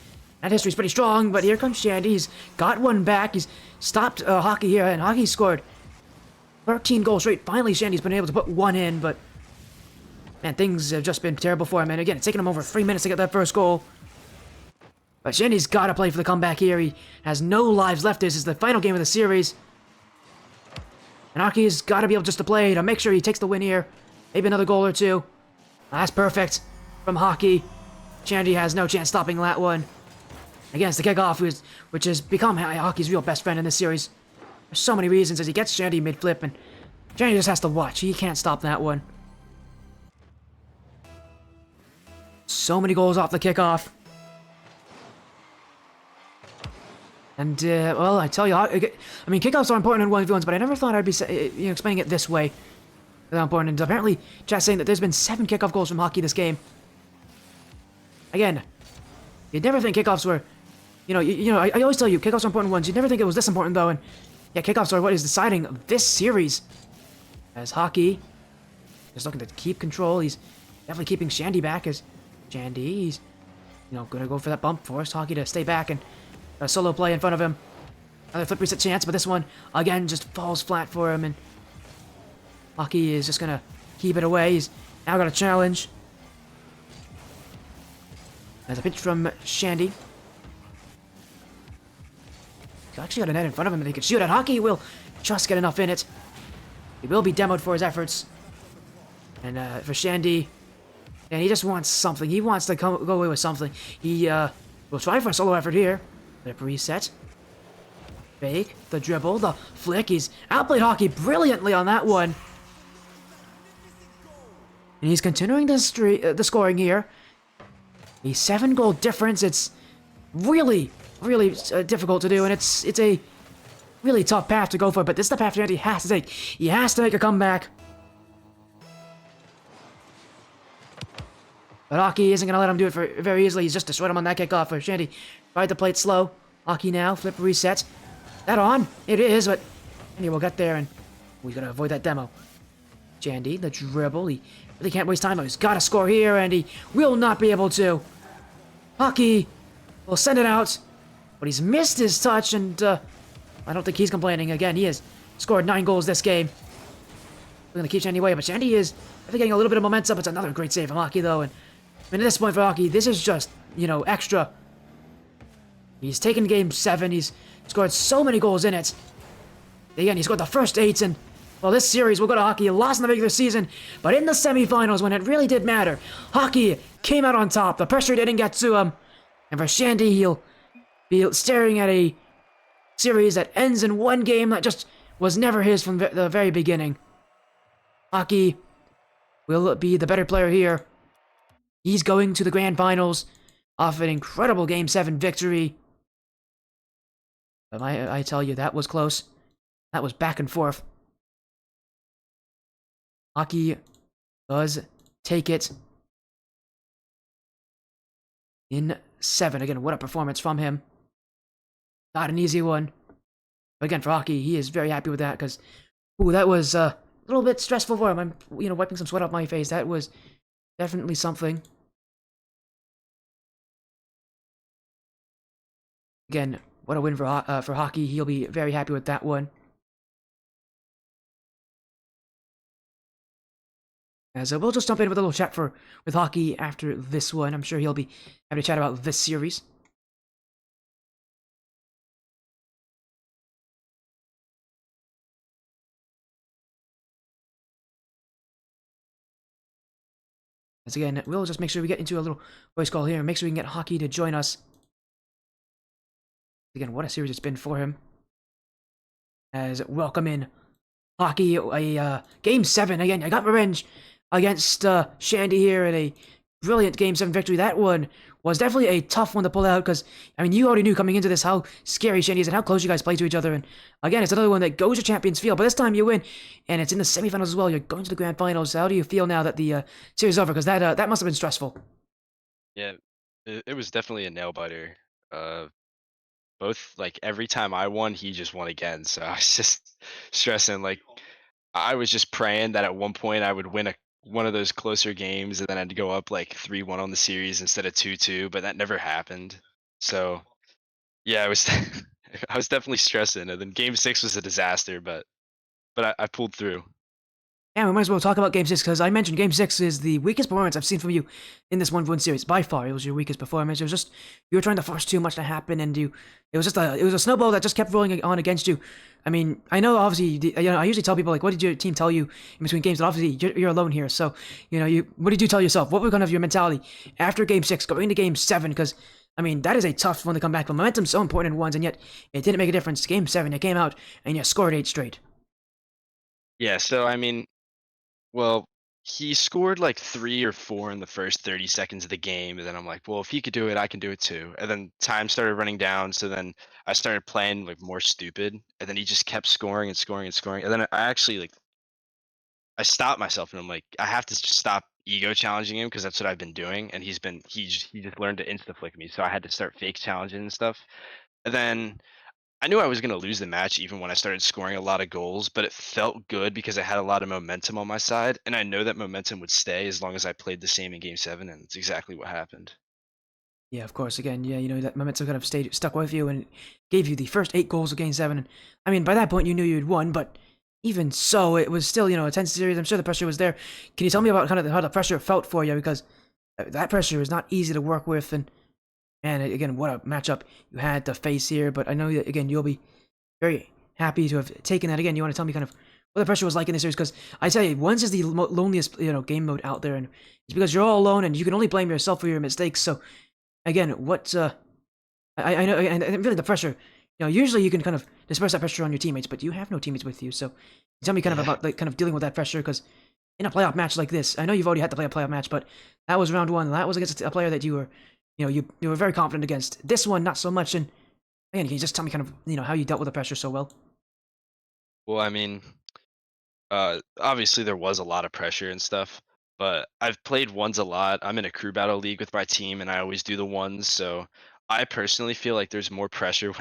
[SPEAKER 1] that history's pretty strong. But here comes Shandy. He's got one back. He's stopped Hocki here, and Hocki scored 13 goals straight. Finally, Shandy's been able to put one in, but man, things have just been terrible for him. And again, it's taken him over 3 minutes to get that first goal. But Shandy's got to play for the comeback here. He has no lives left. This is the final game of the series. And Hocki's got to be able just to play to make sure he takes the win here. Maybe another goal or two. That's perfect from Hocki. Shandy has no chance stopping that one. Again, it's the kickoff, which has become Hocki's real best friend in this series. There's so many reasons as he gets Shandy mid-flip, and Shandy just has to watch. He can't stop that one. So many goals off the kickoff. And, well, I tell you, I mean, kickoffs are important in 1v1s, but I never thought I'd be explaining it this way. How important. And apparently, chat's saying that there's been 7 kickoff goals from Hocki this game. Again, you'd never think kickoffs were, I always tell you, kickoffs are important ones. You'd never think it was this important, though, and yeah, kickoffs are what is deciding this series. As Hocki is looking to keep control. He's definitely keeping Shandy back, as Shandy, he's, gonna go for that bump, force Hocki to stay back, and a solo play in front of him. Another flip reset chance, but this one, again, just falls flat for him, and Hocki is just gonna keep it away. He's now got a challenge. There's a pitch from Shandy. He's actually got a net in front of him that he can shoot at. Hocki will just get enough in it. He will be demoed for his efforts. And for Shandy, and he just wants something. He wants to go away with something. He will try for a solo effort here. Flip reset. Fake, the dribble, the flick. He's outplayed Hocki brilliantly on that one. And he's continuing the scoring here. A 7-goal difference. It's really, really difficult to do, and it's a really tough path to go for. But this is the path Shandy has to take. He has to make a comeback. But Hocki isn't going to let him do it very easily. He's just destroyed him on that kickoff for Shandy. Tried to play it slow. Hocki now, flip resets. That on? It is, but Shandy will get there, and we got to avoid that demo. Shandy, the dribble. He really can't waste time. He's got to score here, and he will not be able to. Hocki will send it out, but he's missed his touch, and I don't think he's complaining. Again, he has scored 9 goals this game. We're going to keep Shandy away, but Shandy is, I think, getting a little bit of momentum. It's another great save from Hocki, though, and I mean, at this point for Hocki, this is just, you know, extra. He's taken game 7. He's scored so many goals in it. Again, he scored the first 8, and, well, this series will go to Hocki. He lost in the regular season, but in the semifinals, when it really did matter, Hocki came out on top. The pressure didn't get to him. And for Shandy, he'll be staring at a series that ends in one game that just was never his from the very beginning. Hocki will be the better player here. He's going to the grand finals off an incredible Game 7 victory. But I tell you, that was close. That was back and forth. Hocki does take it in 7. Again, what a performance from him. Not an easy one. But again, for Hocki, he is very happy with that because, ooh, that was a little bit stressful for him. I'm, you know, wiping some sweat off my face. That was definitely something. Again, what a win for Hocki. He'll be very happy with that one. As we'll just jump in with a little chat with Hocki after this one. I'm sure he'll be happy to chat about this series. As again, we'll just make sure we get into a little voice call here and make sure we can get Hocki to join us. Again, what a series it's been for him. As welcome in Hocki, a Game 7. Again, I got revenge against Shandy here in a brilliant Game 7 victory. That one was definitely a tough one to pull out because, I mean, you already knew coming into this how scary Shandy is and how close you guys play to each other. And again, it's another one that goes to Champions Field, but this time you win, and it's in the semifinals as well. You're going to the grand finals. So how do you feel now that the series is over? Because that must have been stressful.
[SPEAKER 2] Yeah, it was definitely a nail biter. Both like every time I won, he just won again. So I was just stressing. Like I was just praying that at one point I would win one of those closer games, and then I'd go up like 3-1 on the series instead of 2-2. But that never happened. So yeah, I was I was definitely stressing. And then Game 6 was a disaster, but I pulled through.
[SPEAKER 1] Yeah, we might as well talk about Game 6, because I mentioned Game 6 is the weakest performance I've seen from you in this 1v1 series. By far, it was your weakest performance. It was just, you were trying to force too much to happen, and it was a snowball that just kept rolling on against you. I mean, I know, obviously, you know, I usually tell people, like, what did your team tell you in between games? And obviously, you're alone here, so, you know, what did you tell yourself? What was kind of your mentality after Game 6, going into Game 7? Because, I mean, that is a tough one to come back, but momentum's so important in ones, and yet, it didn't make a difference. Game 7, it came out, and you scored 8 straight.
[SPEAKER 2] Yeah. So I mean, well, he scored like 3 or 4 in the first 30 seconds of the game, and then I'm like, well, if he could do it, I can do it too. And then time started running down, so then I started playing like more stupid, and then he just kept scoring and scoring and scoring. And then I actually like I stopped myself, and I'm like, I have to just stop ego challenging him because that's what I've been doing, and he just learned to insta flick me, so I had to start fake challenging and stuff. And then I knew I was going to lose the match even when I started scoring a lot of goals, but it felt good because I had a lot of momentum on my side, and I know that momentum would stay as long as I played the same in Game 7, and it's exactly what happened.
[SPEAKER 1] Yeah, of course. Again, yeah, you know, that momentum kind of stuck with you and gave you the first 8 goals of Game 7. And, I mean, by that point, you knew you'd won, but even so, it was still, you know, a tense series. I'm sure the pressure was there. Can you tell me about kind of how the pressure felt for you? Because that pressure is not easy to work with. And, man, again, what a matchup you had to face here. But I know that, again, you'll be very happy to have taken that. Again, you want to tell me kind of what the pressure was like in this series? Because I tell you, once is the loneliest, you know, game mode out there. And it's because you're all alone and you can only blame yourself for your mistakes. So, again, what I know, and really the pressure usually you can kind of disperse that pressure on your teammates, but you have no teammates with you. So tell me kind of
[SPEAKER 2] Yeah.
[SPEAKER 1] about like kind of dealing with that pressure because in a playoff match like this, I know you've already had to play a playoff match, but that was round one. That was against a player that you were, you were very confident against. This one, not so much. And again, can you just tell me kind of how you dealt with the pressure so well?
[SPEAKER 2] Well, I mean, obviously there was a lot of pressure and stuff, but I've played ones a lot. I'm in a crew battle league with my team, and I always do the ones. So I personally feel like there's more pressure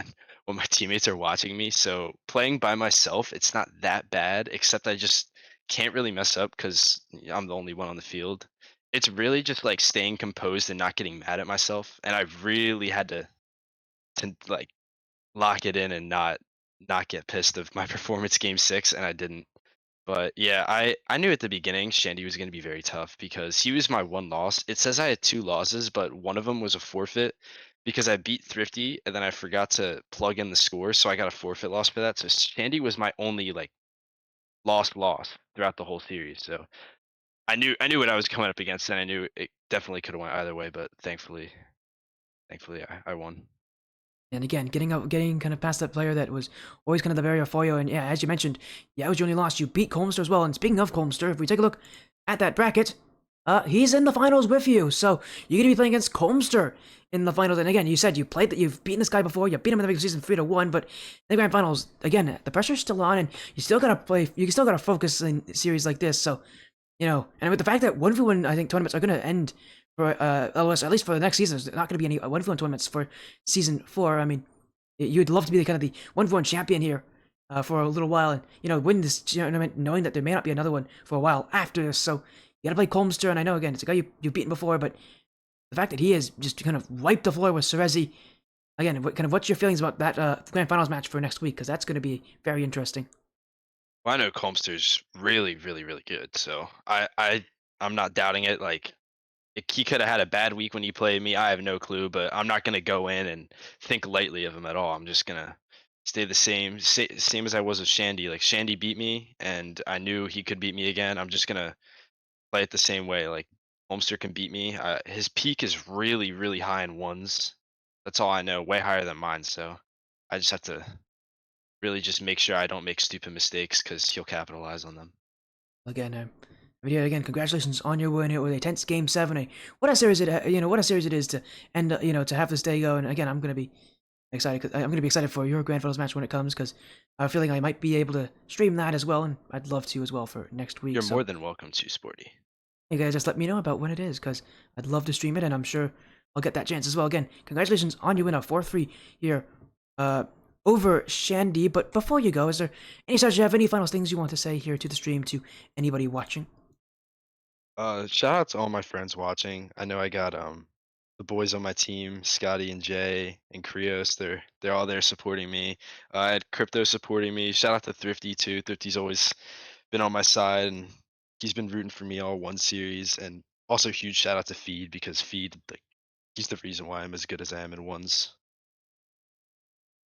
[SPEAKER 2] when my teammates are watching me. So playing by myself, it's not that bad, except I just can't really mess up because I'm the only one on the field. It's really just like staying composed and not getting mad at myself, and I've really had to like lock it in and not get pissed of my performance game 6, and I didn't. But yeah, I knew at the beginning Shandy was going to be very tough because he was my one loss. It says I had two losses, but one of them was a forfeit because I beat Thrifty and then I forgot to plug in the score, so I got a forfeit loss for that. So Shandy was my only like loss throughout the whole series. So I knew what I was coming up against, and I knew it definitely could have went either way. But thankfully I won.
[SPEAKER 1] And again, getting kind of past that player that was always kind of the barrier for you. And yeah, as you mentioned, yeah, it was your only loss. You beat Colmster as well. And speaking of Colmster, if we take a look at that bracket, he's in the finals with you. So you're gonna be playing against Colmster in the finals. And again, you said you've beaten this guy before. You beat him in the regular season 3-1, but in the grand finals, again, the pressure's still on, and you still gotta play. You still gotta focus in series like this. So and with the fact that 1v1, I think tournaments are going to end for LOS, at least for the next season. There's not going to be any 1v1 tournaments for season 4. I mean, you'd love to be the kind of the 1v1 champion here for a little while, and win this tournament, knowing that there may not be another one for a while after this. So you got to play Colmster, and I know again it's a guy you've beaten before, but the fact that he has just kind of wiped the floor with Cerezi, again, what's your feelings about that grand finals match for next week? Because that's going to be very interesting.
[SPEAKER 2] Well, I know Comster's really, really, really good, so I'm not doubting it. Like he could have had a bad week when he played me. I have no clue, but I'm not gonna go in and think lightly of him at all. I'm just gonna stay the same as I was with Shandy. Like Shandy beat me, and I knew he could beat me again. I'm just gonna play it the same way. Like Holmster can beat me. His peak is really, really high in ones. That's all I know, way higher than mine. So I just have to really just make sure I don't make stupid mistakes because he'll capitalize on them.
[SPEAKER 1] Again, video again. Congratulations on your win here with a tense game 7. What a series what a series it is to end. To have this day go. And again, I'm gonna be excited. I'm gonna be excited for your grand finals match when it comes because I have a feeling I might be able to stream that as well, and I'd love to as well for next week.
[SPEAKER 2] You're
[SPEAKER 1] So
[SPEAKER 2] more than welcome to, Sporty.
[SPEAKER 1] you guys just let me know about when it is because I'd love to stream it, and I'm sure I'll get that chance as well. Again, congratulations on your win, a 4-3 here, uh, over Shandy. But before you go, is there you have any final things you want to say here to the stream to anybody watching?
[SPEAKER 2] Shout out to all my friends watching. I know I got the boys on my team, Scotty and Jay and Krios. They're all there supporting me. I had Crypto supporting me. Shout out to Thrifty too. Thrifty's always been on my side, and he's been rooting for me all one series. And also huge shout out to Feed because Feed, like, he's the reason why I'm as good as I am in ones.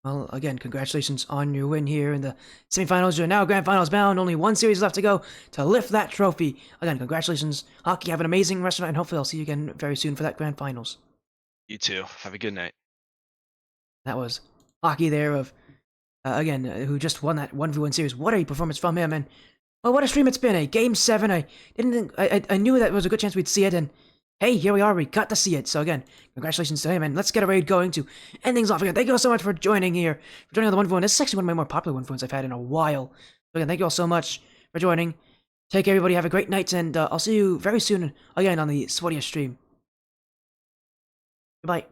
[SPEAKER 1] Well, again, congratulations on your win here in the semifinals. You're now grand finals bound. Only one series left to go to lift that trophy. Again, congratulations, Hocki. Have an amazing rest of the night, and hopefully I'll see you again very soon for that grand finals.
[SPEAKER 2] You too. Have a good night.
[SPEAKER 1] That was Hocki there of again who just won that 1v1 series. What a performance from him, and well, what a stream it's been. A game 7. I didn't think I knew that was a good chance we'd see it, and hey, here we are. We got to see it. So again, congratulations to him, and let's get a raid going to end things off again. Thank you all so much for joining here, for joining on the 1v1. This is actually one of my more popular 1v1s I've had in a while. So again, thank you all so much for joining. Take care, everybody. Have a great night, and I'll see you very soon again on the Sweatiest stream. Goodbye.